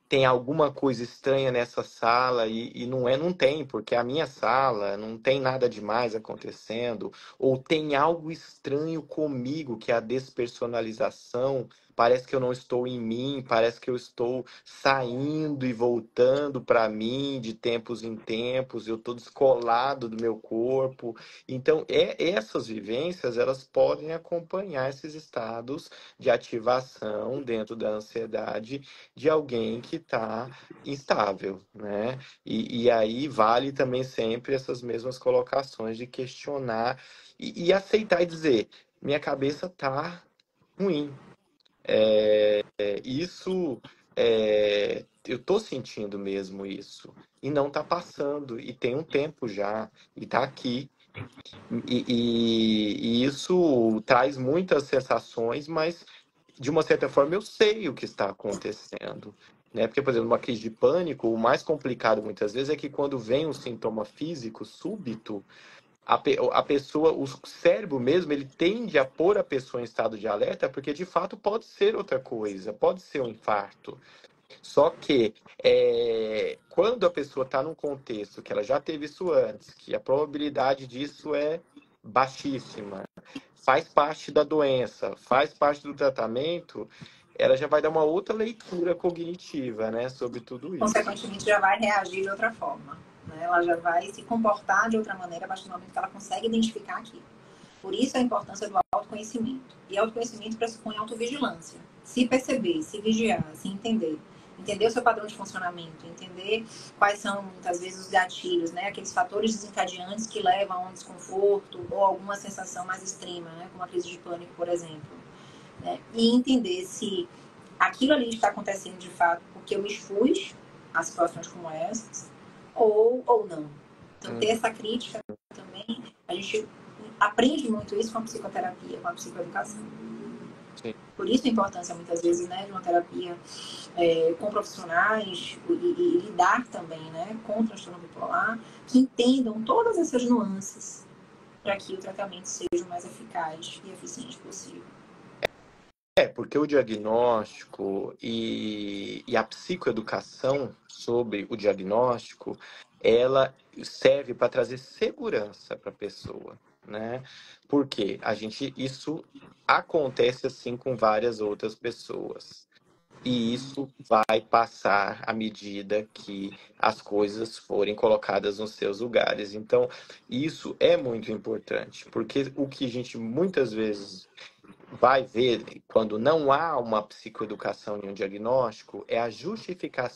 tem alguma coisa estranha nessa sala e não tem, porque é a minha sala, não tem nada demais acontecendo, ou tem algo estranho comigo, que é a despersonalização, parece que eu não estou em mim, parece que eu estou saindo e voltando para mim de tempos em tempos, eu estou descolado do meu corpo. Então, essas vivências, elas podem acompanhar esses estados de ativação dentro da ansiedade de alguém que está instável, né? E aí vale também sempre essas mesmas colocações de questionar e aceitar e dizer, minha cabeça tá ruim. Isso, eu tô sentindo mesmo isso. E não tá passando, e tem um tempo já, e tá aqui. E isso traz muitas sensações, mas de uma certa forma eu sei o que está acontecendo, né? Porque, por exemplo, uma crise de pânico, o mais complicado muitas vezes é que quando vem um sintoma físico súbito, a pessoa, o cérebro mesmo, ele tende a pôr a pessoa em estado de alerta, porque de fato pode ser outra coisa, pode ser um infarto. Só que quando a pessoa está num contexto que ela já teve isso antes, que a probabilidade disso é baixíssima, faz parte da doença, faz parte do tratamento, ela já vai dar uma outra leitura cognitiva, né, sobre tudo isso. Consequentemente, já vai reagir de outra forma. Né? Ela já vai se comportar de outra maneira a partir do momento que ela consegue identificar aquilo. Por isso a importância do autoconhecimento. E autoconhecimento pressupõe autovigilância. Se perceber, se vigiar, se entender. Entender o seu padrão de funcionamento, entender quais são, muitas vezes, os gatilhos, né? Aqueles fatores desencadeantes que levam a um desconforto ou alguma sensação mais extrema, né? Como a crise de pânico, por exemplo. Né? E entender se aquilo ali está acontecendo de fato porque eu me expus a situações como essas ou não. Então, ter essa crítica também, a gente aprende muito isso com a psicoterapia, com a psicoeducação. Sim. Por isso a importância, muitas vezes, né, de uma terapia com profissionais e lidar também, né, com o transtorno bipolar, que entendam todas essas nuances para que o tratamento seja o mais eficaz e eficiente possível. Porque o diagnóstico e a psicoeducação sobre o diagnóstico, ela serve para trazer segurança para a pessoa, né? Porque isso acontece assim com várias outras pessoas. E isso vai passar à medida que as coisas forem colocadas nos seus lugares. Então, isso é muito importante, porque o que a gente muitas vezes vai ver quando não há uma psicoeducação e um diagnóstico é a justificar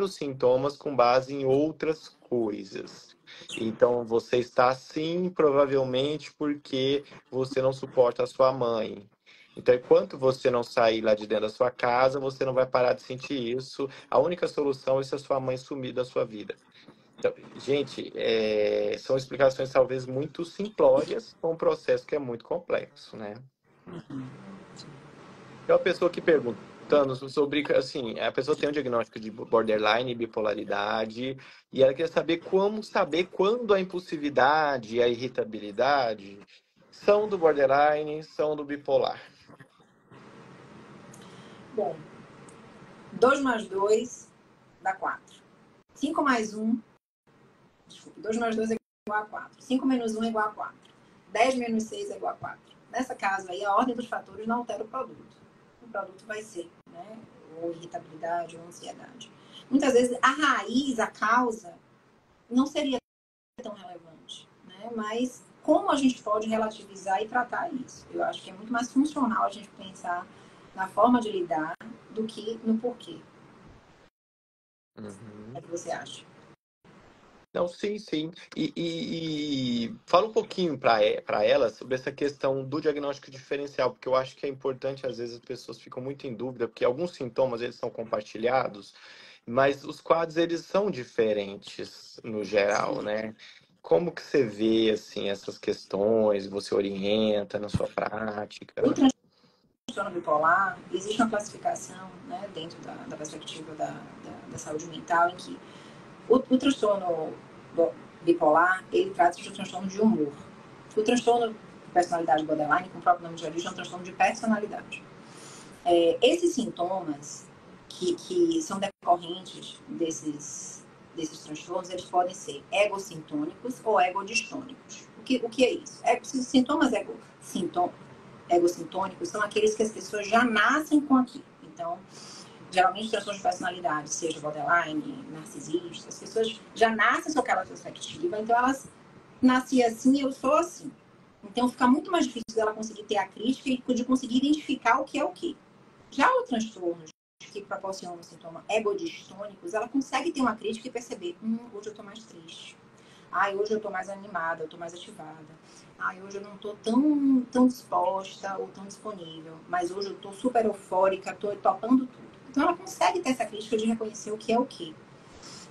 os sintomas com base em outras coisas. Então, você está assim, provavelmente porque você não suporta a sua mãe. Então, enquanto você não sair lá de dentro da sua casa, você não vai parar de sentir isso. A única solução é se a sua mãe sumir da sua vida. Então, gente, são explicações talvez muito simplórias para um processo que é muito complexo, né? É uma pessoa que perguntando sobre, assim, a pessoa tem um diagnóstico de borderline, bipolaridade, e ela quer saber como saber quando a impulsividade e a irritabilidade são do borderline, são do bipolar. Bom, 2 mais 2 dá 4. 5 mais 1, desculpe, 2 mais 2 é igual a 4. 5 menos 1 é igual a 4. 10 menos 6 é igual a 4. Nessa caso aí, a ordem dos fatores não altera o produto. O produto vai ser, né? Ou irritabilidade, ou ansiedade. Muitas vezes a raiz, a causa, não seria tão relevante, né? Mas como a gente pode relativizar e tratar isso? Eu acho que é muito mais funcional a gente pensar na forma de lidar do que no porquê. Uhum. O que você acha? Não, sim, sim. E fala um pouquinho para ela sobre essa questão do diagnóstico diferencial, porque eu acho que é importante, às vezes as pessoas ficam muito em dúvida, porque alguns sintomas eles são compartilhados, mas os quadros eles são diferentes no geral, Sim. né? Como que você vê assim essas questões, você orienta na sua O prática? transtorno bipolar, existe uma classificação, né, dentro da perspectiva da saúde mental, em que o transtorno bipolar, ele trata de um transtorno de humor. O transtorno de personalidade borderline, com o próprio nome de origem, é um transtorno de personalidade. Esses sintomas que são decorrentes desses transtornos, eles podem ser egocintônicos ou egodistônicos. O que é isso? Sintomas egocintônicos são aqueles que as pessoas já nascem com aquilo. Então, geralmente transtornos de personalidade, seja borderline, narcisista, as pessoas já nascem com aquela perspectiva, então elas nasci assim, eu sou assim. Então fica muito mais difícil dela conseguir ter a crítica e de conseguir identificar o que é o que. Já o transtorno que proporciona sintomas egodistônicos, ela consegue ter uma crítica e perceber, hoje eu tô mais triste. Ai, hoje eu tô mais animada, eu tô mais ativada. Ai, hoje eu não tô tão disposta ou tão disponível. Mas hoje eu tô super eufórica, tô topando tudo. Então ela consegue ter essa crítica de reconhecer o que é o que.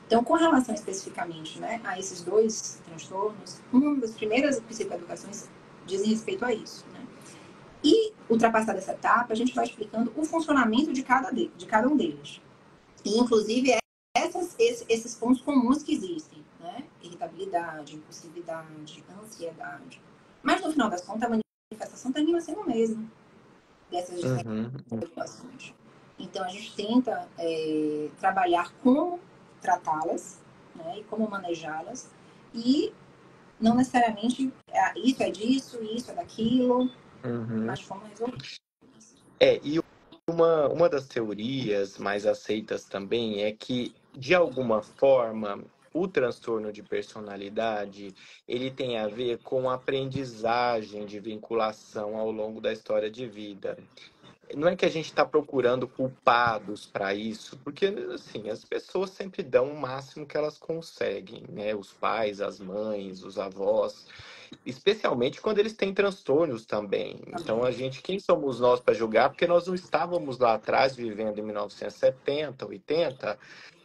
Então, com relação especificamente, né, a esses dois transtornos, uma das primeiras psicoeducações dizem respeito a isso, né? E, ultrapassada essa etapa, a gente vai explicando o funcionamento de cada um deles. E, inclusive, esses pontos comuns que existem, né? Irritabilidade, impulsividade, ansiedade. Mas, no final das contas, a manifestação termina sendo a mesma dessas Uhum. situações. Então, a gente tenta trabalhar como tratá-las, né? E como manejá-las. E não necessariamente isso é disso, isso é daquilo, Uhum. mas como resolver. E uma das teorias mais aceitas também é que, de alguma forma, o transtorno de personalidade ele tem a ver com aprendizagem de vinculação ao longo da história de vida. Não é que a gente está procurando culpados para isso, porque assim, as pessoas sempre dão o máximo que elas conseguem, né? Os pais, as mães, os avós, especialmente quando eles têm transtornos também. Então, Também. quem somos nós para julgar? Porque nós não estávamos lá atrás vivendo em 1970, 80,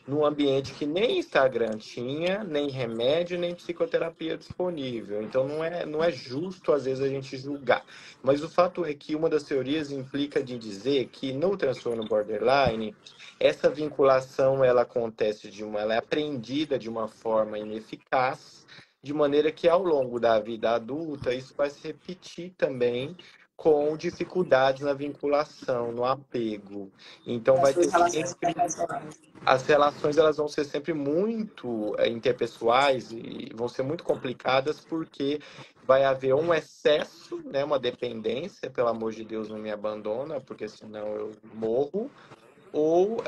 num ambiente que nem Instagram tinha, nem remédio, nem psicoterapia disponível. Então não é justo às vezes a gente julgar. Mas o fato é que uma das teorias implica de dizer que no transtorno borderline, essa vinculação ela acontece ela é aprendida de uma forma ineficaz, de maneira que ao longo da vida adulta isso vai se repetir também com dificuldades na vinculação, no apego. Então Das vai suas ter relações sempre interpessoais. as relações elas vão ser sempre muito interpessoais e vão ser muito complicadas porque vai haver um excesso, né, uma dependência, pelo amor de Deus, não me abandona, porque senão eu morro, ou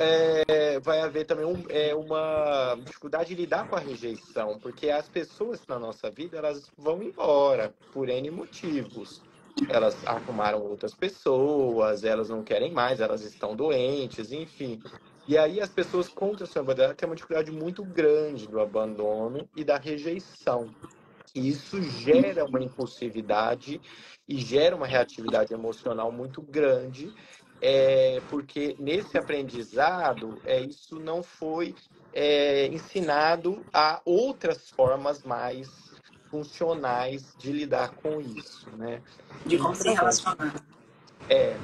vai haver também uma dificuldade de lidar com a rejeição, porque as pessoas na nossa vida elas vão embora por N motivos. Elas arrumaram outras pessoas, elas não querem mais, elas estão doentes, enfim. E aí as pessoas com transtorno bipolar têm uma dificuldade muito grande do abandono e da rejeição. E isso gera uma impulsividade e gera uma reatividade emocional muito grande, porque nesse aprendizado isso não foi ensinado a outras formas mais funcionais de lidar com isso, né? De como se Então, relacionar. é.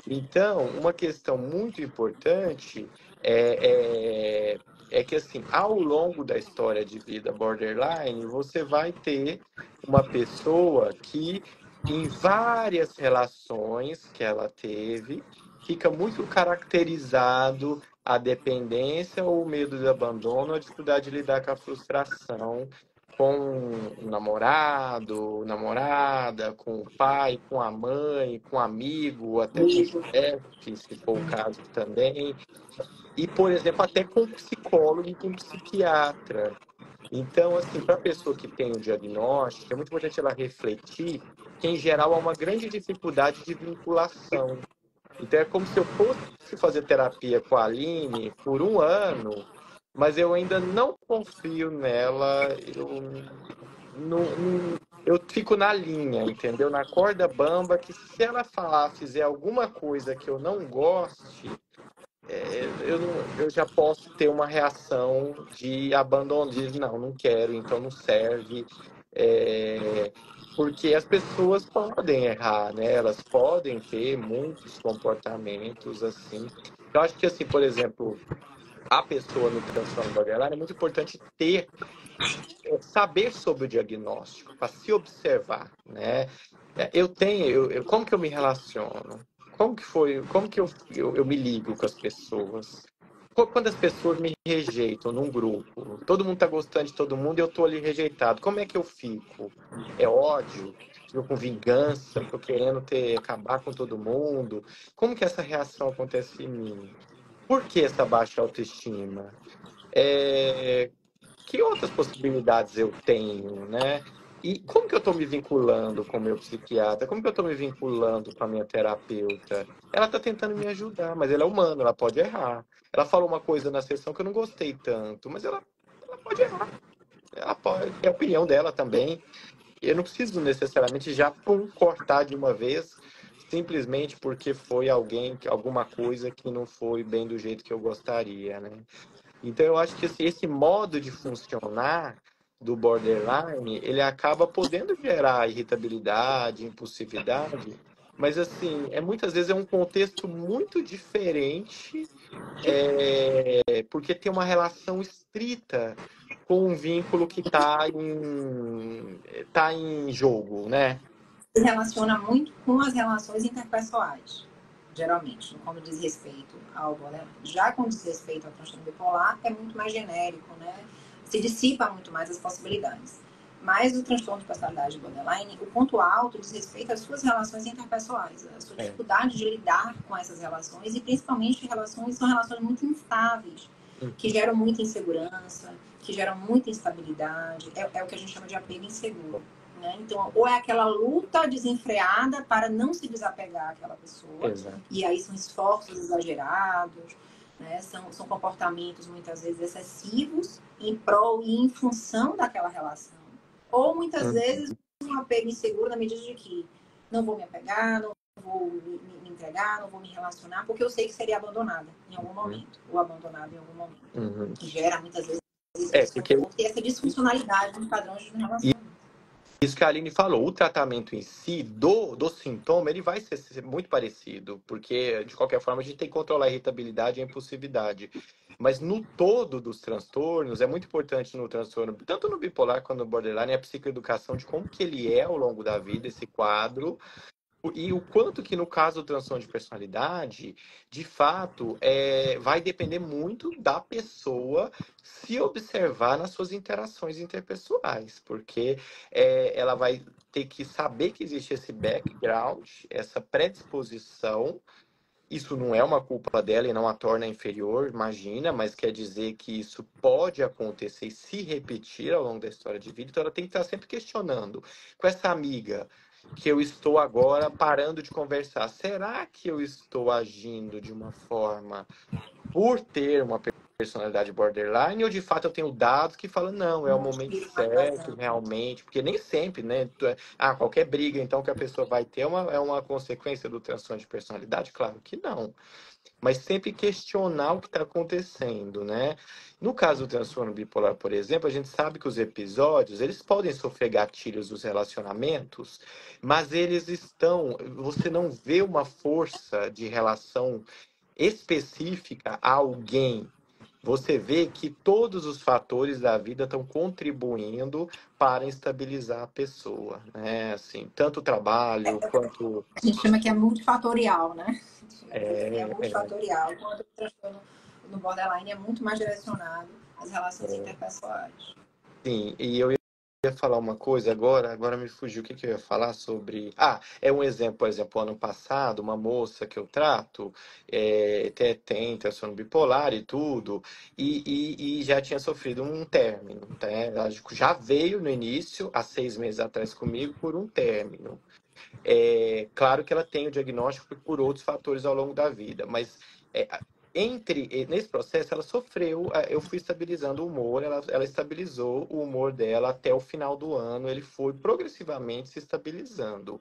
Então, uma questão muito importante é, é que, assim, ao longo da história de vida borderline, você vai ter uma pessoa que, em várias relações que ela teve, fica muito caracterizado a dependência ou o medo de abandono, a dificuldade de lidar com a frustração com o namorado, namorada, com o pai, com a mãe, com amigo, até com o Amigo. chefe, se for o caso também. E, por exemplo, até com psicólogo e com psiquiatra. Então, assim, para a pessoa que tem o diagnóstico, é muito importante ela refletir que, em geral, há uma grande dificuldade de vinculação. Então, é como se eu fosse fazer terapia com a Aline por um ano mas eu ainda não confio nela. Eu fico na linha, entendeu? Na corda bamba, que se ela falar, fizer alguma coisa que eu não goste, eu já posso ter uma reação de abandono, de não quero, então não serve. É, porque as pessoas podem errar, né? Elas podem ter muitos comportamentos assim. Eu acho que, assim, por exemplo, a pessoa no transtorno borderline é muito importante ter saber sobre o diagnóstico, para se observar, né? Como que eu me relaciono? Como que eu me ligo com as pessoas? Quando as pessoas me rejeitam num grupo, todo mundo tá gostando de todo mundo e eu tô ali rejeitado, como é que eu fico? É ódio? Fico com vingança? Tô querendo acabar com todo mundo? Como que essa reação acontece em mim? Por que essa baixa autoestima? É, que outras possibilidades eu tenho, né? E como que eu estou me vinculando com o meu psiquiatra? Como que eu estou me vinculando com a minha terapeuta? Ela está tentando me ajudar, mas ela é humana, ela pode errar. Ela falou uma coisa na sessão que eu não gostei tanto, mas ela pode errar. Ela pode, é a opinião dela também. Eu não preciso necessariamente já cortar de uma vez, simplesmente porque foi alguma coisa que não foi bem do jeito que eu gostaria, né? Então, eu acho que esse modo de funcionar do borderline, ele acaba podendo gerar irritabilidade, impulsividade, mas, assim, muitas vezes é um contexto muito diferente, porque tem uma relação estrita com um vínculo que tá em jogo, né? Se relaciona muito com as relações interpessoais, geralmente, quando diz respeito ao borderline. Já quando diz respeito ao transtorno bipolar, é muito mais genérico, né? Se dissipa muito mais as possibilidades. Mas o transtorno de personalidade borderline, o ponto alto diz respeito às suas relações interpessoais, a sua É. dificuldade de lidar com essas relações, e principalmente são relações muito instáveis, que Uhum. geram muita insegurança, que geram muita instabilidade. É o que a gente chama de apego inseguro. Né? Então, ou é aquela luta desenfreada para não se desapegar àquela pessoa, Exato. e aí são esforços exagerados, né? São comportamentos muitas vezes excessivos em prol e em função daquela relação. Ou muitas Uhum. vezes um apego inseguro na medida de que não vou me apegar, não vou me entregar, não vou me relacionar, porque eu sei que seria abandonada em algum momento, ou abandonado em algum momento. Uhum. Que gera muitas vezes esse Porque desconforto e essa disfuncionalidade nos padrões de relacionamento. isso que a Aline falou, o tratamento em si do sintoma, ele vai ser muito parecido, porque de qualquer forma a gente tem que controlar a irritabilidade e a impulsividade. Mas no todo dos transtornos, é muito importante no transtorno, tanto no bipolar quanto no borderline, a psicoeducação de como que ele é ao longo da vida, esse quadro, e o quanto que no caso do transtorno de personalidade, de fato, vai depender muito da pessoa se observar nas suas interações interpessoais, porque ela vai ter que saber que existe esse background, essa predisposição. Isso não é uma culpa dela e não a torna inferior, imagina, mas quer dizer que isso pode acontecer e se repetir ao longo da história de vida. Então ela tem que estar sempre questionando com essa amiga que eu estou agora parando de conversar. Será que eu estou agindo de uma forma por ter uma personalidade borderline, ou de fato eu tenho dados que falam, não, é o momento certo, realmente, porque nem sempre, né? Qualquer briga, então, que a pessoa vai ter é uma consequência do transtorno de personalidade? Claro que não. Mas sempre questionar o que está acontecendo, né? No caso do transtorno bipolar, por exemplo, a gente sabe que os episódios, eles podem sofrer gatilhos dos relacionamentos, mas eles estão, você não vê uma força de relação específica a alguém. Você vê que todos os fatores da vida estão contribuindo para estabilizar a pessoa, né? Assim, tanto o trabalho quanto A gente chama que é multifatorial, né? É é, é, multifatorial. Quando o transtorno no borderline é muito mais direcionado às relações interpessoais. sim, e eu ia falar uma coisa agora me fugiu o que que eu ia falar sobre. É um exemplo, por exemplo, ano passado, uma moça que eu trato, tem transtorno bipolar e tudo, e já tinha sofrido um término, né? Ela já veio no início, há 6 meses atrás comigo, por um término. Claro que ela tem o diagnóstico por outros fatores ao longo da vida, mas nesse processo, ela sofreu, eu fui estabilizando o humor, ela estabilizou o humor dela até o final do ano, ele foi progressivamente se estabilizando.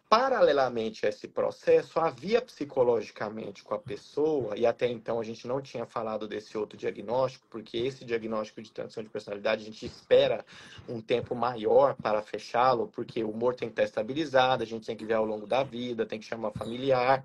Paralelamente a esse processo, havia psicologicamente com a pessoa, e até então a gente não tinha falado desse outro diagnóstico, porque esse diagnóstico de transtorno de personalidade, a gente espera um tempo maior para fechá-lo, porque o humor tem que estar estabilizado, a gente tem que ver ao longo da vida, tem que chamar familiar.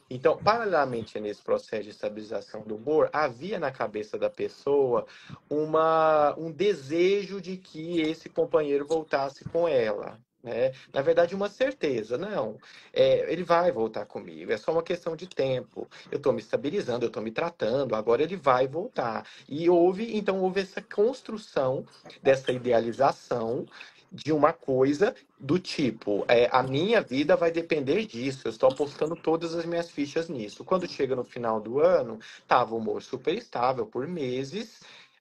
Então, paralelamente nesse processo de estabilização do humor, havia na cabeça da pessoa um desejo de que esse companheiro voltasse com ela. Né? Na verdade, uma certeza, não. Ele vai voltar comigo, é só uma questão de tempo. Eu estou me estabilizando, eu estou me tratando, agora ele vai voltar. Então houve essa construção dessa idealização de uma coisa do tipo, a minha vida vai depender disso, eu estou apostando todas as minhas fichas nisso. Quando chega no final do ano, estava o humor super estável por meses,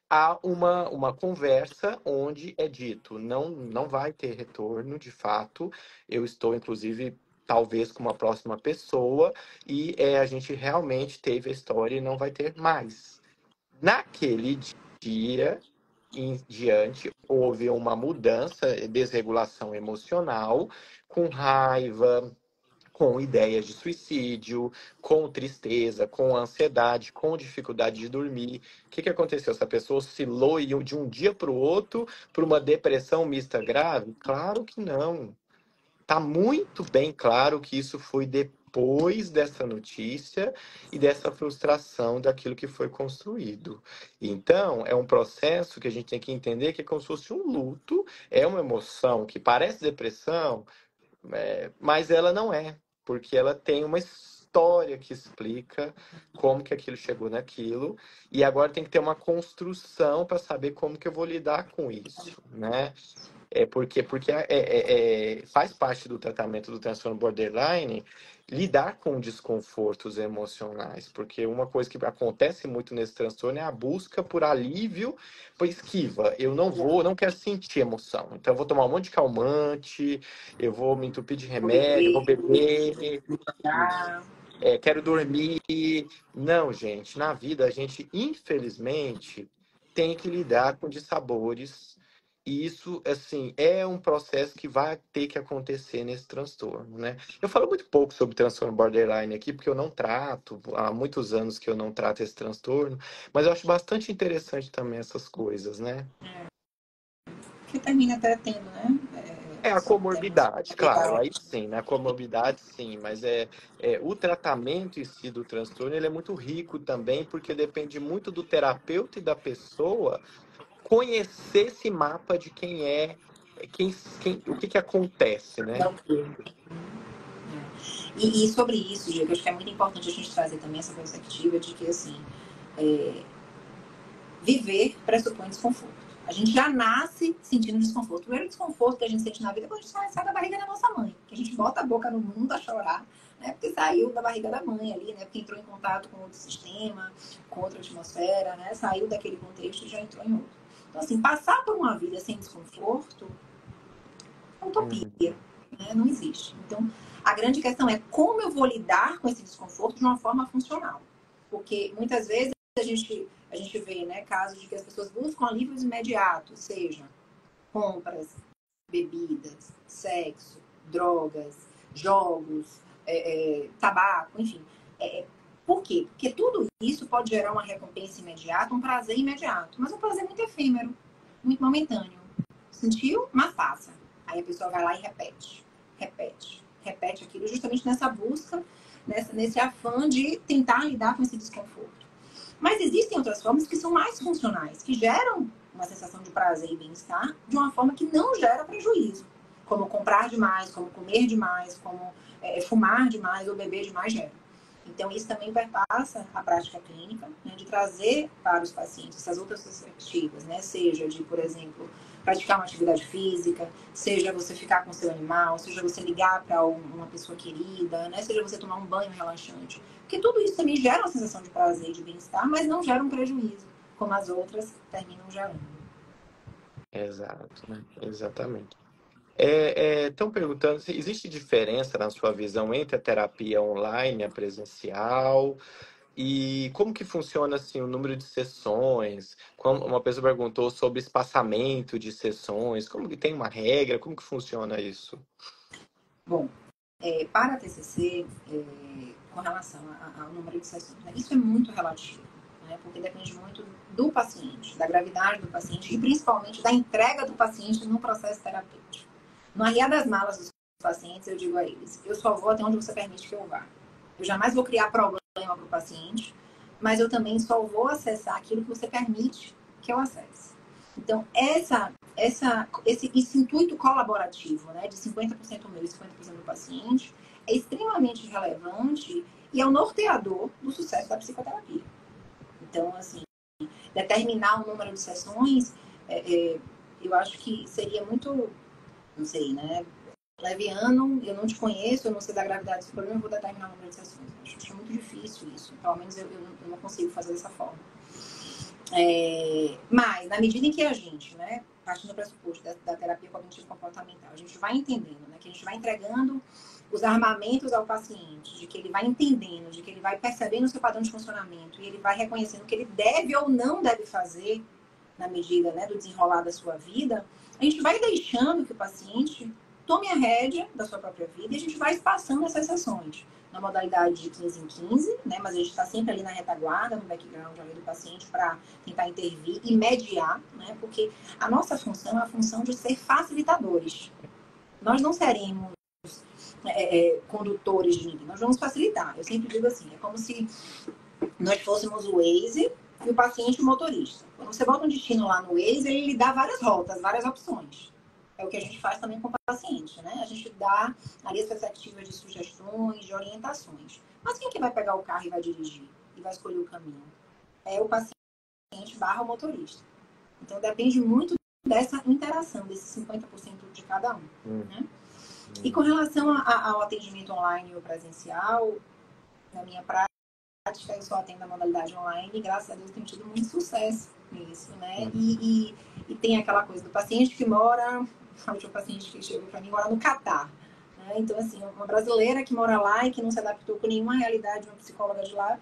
há uma conversa onde é dito, não vai ter retorno, de fato, eu estou, inclusive, talvez com uma próxima pessoa, e a gente realmente teve a história e não vai ter mais. Naquele dia em diante, houve uma mudança, desregulação emocional, com raiva, com ideias de suicídio, com tristeza, com ansiedade, com dificuldade de dormir. O que aconteceu? Essa pessoa oscilou de um dia para o outro para uma depressão mista grave? Claro que não. Está muito bem claro que isso foi depois dessa notícia e dessa frustração daquilo que foi construído. Então, é um processo que a gente tem que entender que é como se fosse um luto, é uma emoção que parece depressão, mas ela não é, porque ela tem uma história que explica como que aquilo chegou naquilo, e agora tem que ter uma construção para saber como que eu vou lidar com isso, né? Porque faz parte do tratamento do transtorno borderline lidar com desconfortos emocionais, porque uma coisa que acontece muito nesse transtorno é a busca por alívio, por esquiva. Eu não quero sentir emoção, então eu vou tomar um monte de calmante, eu vou me entupir de Vou remédio, eu beber, vou beber, vou isso. jogar. Quero dormir. Não, gente, na vida a gente, infelizmente, tem que lidar com dissabores. E isso, assim, é um processo que vai ter que acontecer nesse transtorno, né? Eu falo muito pouco sobre transtorno borderline aqui, porque eu não trato, há muitos anos que eu não trato esse transtorno, mas eu acho bastante interessante também essas coisas, né? Que termina até tendo, né? É a Temos comorbidade, claro, legal. aí sim, né? A comorbidade sim, mas o tratamento em si do transtorno, ele é muito rico também, porque depende muito do terapeuta e da pessoa conhecer esse mapa de quem o que acontece, né? E sobre isso, Diego, acho que é muito importante a gente trazer também essa perspectiva de que, assim, viver pressupõe desconforto. A gente já nasce sentindo desconforto. O primeiro desconforto que a gente sente na vida é quando a gente sai da barriga da nossa mãe. Que a gente bota a boca no mundo a chorar, né? Porque saiu da barriga da mãe ali, né? Porque entrou em contato com outro sistema, com outra atmosfera, né? Saiu daquele contexto e já entrou em outro. Então, assim, passar por uma vida sem desconforto é utopia, Uhum. né? Não existe. Então, a grande questão é como eu vou lidar com esse desconforto de uma forma funcional. Porque muitas vezes a gente vê, né, casos de que as pessoas buscam alívios imediatos, seja compras, bebidas, sexo, drogas, jogos, tabaco, enfim. Por quê? Porque tudo isso pode gerar uma recompensa imediata, um prazer imediato, mas um prazer muito efêmero, muito momentâneo. Sentiu? Mas passa. Aí a pessoa vai lá e repete aquilo, justamente nessa busca, nesse afã de tentar lidar com esse desconforto. Mas existem outras formas que são mais funcionais, que geram uma sensação de prazer e bem-estar de uma forma que não gera prejuízo. Como comprar demais, como comer demais, como fumar demais ou beber demais gera. Então, isso também perpassa a prática clínica, né, de trazer para os pacientes essas outras perspectivas, né, seja de, por exemplo, praticar uma atividade física, seja você ficar com o seu animal, seja você ligar para uma pessoa querida, né, seja você tomar um banho relaxante. Porque tudo isso também gera uma sensação de prazer e de bem-estar, mas não gera um prejuízo, como as outras terminam gerando. Exato, né? Exatamente. Estão perguntando se existe diferença na sua visão entre a terapia online e a presencial. E como que funciona assim o número de sessões? Como uma pessoa perguntou sobre espaçamento de sessões, como que tem uma regra, como que funciona isso? Bom, para a TCC, com relação ao número de sessões, né, isso é muito relativo, né, porque depende muito do paciente, da gravidade do paciente e principalmente da entrega do paciente no processo terapêutico. No arriar das malas dos pacientes, eu digo a eles, eu só vou até onde você permite que eu vá. Eu jamais vou criar problema para o paciente, mas eu também só vou acessar aquilo que você permite que eu acesse. Então, esse intuito colaborativo, né, de 50% meu e 50% do paciente, é extremamente relevante e é o norteador do sucesso da psicoterapia. Então, assim, determinar o número de sessões, eu acho que seria muito, não sei, né, leviano, eu não te conheço, eu não sei da gravidade desse problema, eu vou determinar o número de sessões. Eu acho muito difícil isso, pelo menos eu não consigo fazer dessa forma. Mas, na medida em que a gente, né, partindo do pressuposto da terapia cognitivo-comportamental, a gente vai entendendo, né, que a gente vai entregando os armamentos ao paciente, de que ele vai entendendo, de que ele vai percebendo o seu padrão de funcionamento e ele vai reconhecendo o que ele deve ou não deve fazer na medida, né, do desenrolar da sua vida, a gente vai deixando que o paciente tome a rédea da sua própria vida e a gente vai espaçando essas sessões na modalidade de 15 em 15, né, mas a gente está sempre ali na retaguarda, no background ali do paciente para tentar intervir e mediar, né, porque a nossa função é a função de ser facilitadores. Nós não seremos condutores de ninguém, nós vamos facilitar. Eu sempre digo assim, é como se nós fôssemos o Waze e o paciente o motorista. Quando você bota um destino lá no Waze, ele lhe dá várias rotas, várias opções. É o que a gente faz também com o paciente, né? A gente dá ali as perspectivas de sugestões, de orientações. Mas quem é que vai pegar o carro e vai dirigir? E vai escolher o caminho? É o paciente barra o motorista. Então depende muito dessa interação, desses 50% de cada um. Né? E com relação ao atendimento online ou presencial, na minha prática, eu só atendo a modalidade online e graças a Deus tenho tido muito sucesso nisso, né? E tem aquela coisa do paciente que mora, a última paciente que chegou para mim mora no Catar, né? Então, assim, uma brasileira que mora lá e que não se adaptou com nenhuma realidade, uma psicóloga de lá,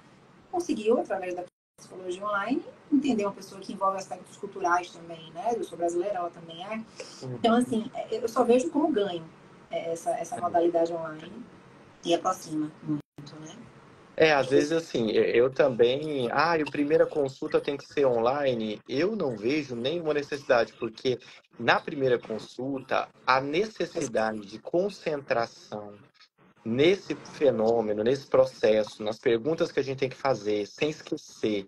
conseguiu, através da psicologia online, entender uma pessoa que envolve aspectos culturais também, né? Eu sou brasileira, ela também é. Então, assim, eu só vejo como ganho essa modalidade online e aproxima muito, né? Às vezes assim, eu também, a primeira consulta tem que ser online. Eu não vejo nenhuma necessidade, porque na primeira consulta, a necessidade de concentração nesse fenômeno, nesse processo, nas perguntas que a gente tem que fazer, sem esquecer,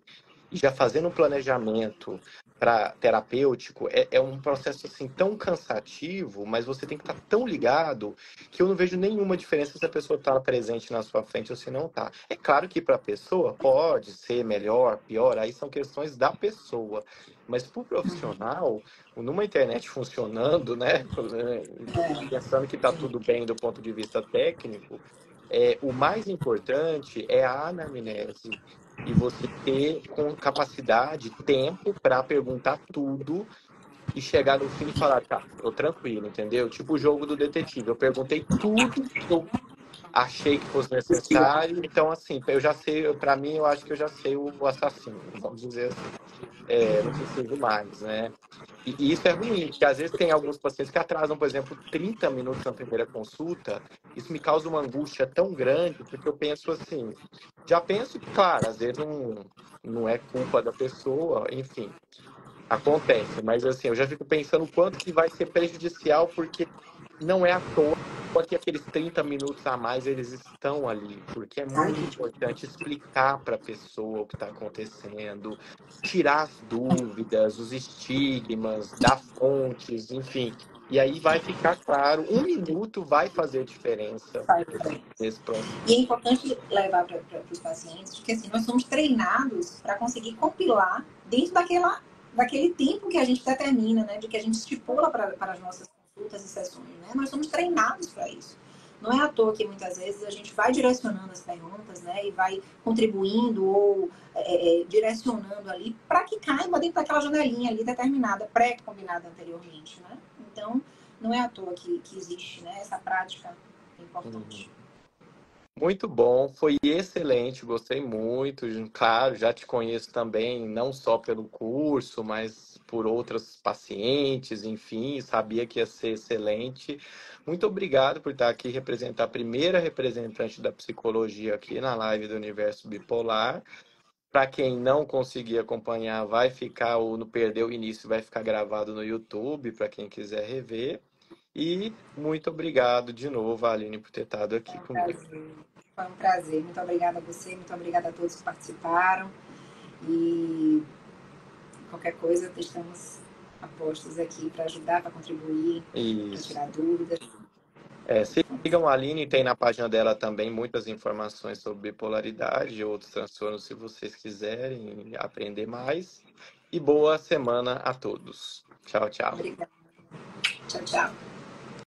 e já fazendo um planejamento para terapêutico, é um processo assim tão cansativo, mas você tem que estar tão ligado que eu não vejo nenhuma diferença se a pessoa está presente na sua frente ou se não está. É claro que para a pessoa pode ser melhor, pior, aí são questões da pessoa. Mas para o profissional, numa internet funcionando, né? Pensando que está tudo bem do ponto de vista técnico, o mais importante é a anamnese e você ter com capacidade, tempo para perguntar tudo e chegar no fim e falar, tá, tô tranquilo, entendeu? Tipo o jogo do detetive, eu perguntei tudo que eu achei que fosse necessário, então assim, eu já sei, para mim eu acho que eu já sei o assassino, vamos dizer assim. Não preciso mais, né? E isso é ruim, porque às vezes tem alguns pacientes que atrasam, por exemplo, 30 minutos na primeira consulta. Isso me causa uma angústia tão grande, porque eu penso assim, já penso que, claro, às vezes não é culpa da pessoa, enfim, acontece, mas assim, eu já fico pensando o quanto que vai ser prejudicial, porque não é à toa que aqueles 30 minutos a mais eles estão ali, porque é muito importante explicar para a pessoa o que está acontecendo, tirar as dúvidas, os estigmas, dar fontes, enfim. E aí vai ficar claro, 1 minuto vai fazer diferença nesse processo. E é importante levar para os pacientes, porque assim, nós somos treinados para conseguir compilar dentro daquele tempo que a gente determina, né, de que a gente estipula para as nossas consultas e sessões. Né? Nós somos treinados para isso. Não é à toa que muitas vezes a gente vai direcionando as perguntas, né, e vai contribuindo ou direcionando ali para que caiba dentro daquela janelinha ali determinada, pré-combinada anteriormente. Né? Então, não é à toa que existe, né, essa prática importante. Muito bom, foi excelente, gostei muito. Claro, já te conheço também, não só pelo curso, mas por outras pacientes, enfim, sabia que ia ser excelente. Muito obrigado por estar aqui representar a primeira representante da psicologia aqui na live do Universo Bipolar. Para quem não conseguir acompanhar, vai ficar, ou não perdeu o início, vai ficar gravado no YouTube, para quem quiser rever. E muito obrigado de novo, Aline, por ter estado Foi aqui um comigo. prazer. Foi um prazer. Muito obrigada a você, muito obrigada a todos que participaram. E qualquer coisa, estamos a postos aqui para ajudar, para contribuir, para Isso. tirar dúvidas. Sigam a Aline, tem na página dela também muitas informações sobre bipolaridade e outros transtornos, se vocês quiserem aprender mais. E boa semana a todos. Tchau, tchau. Obrigada. Tchau, tchau.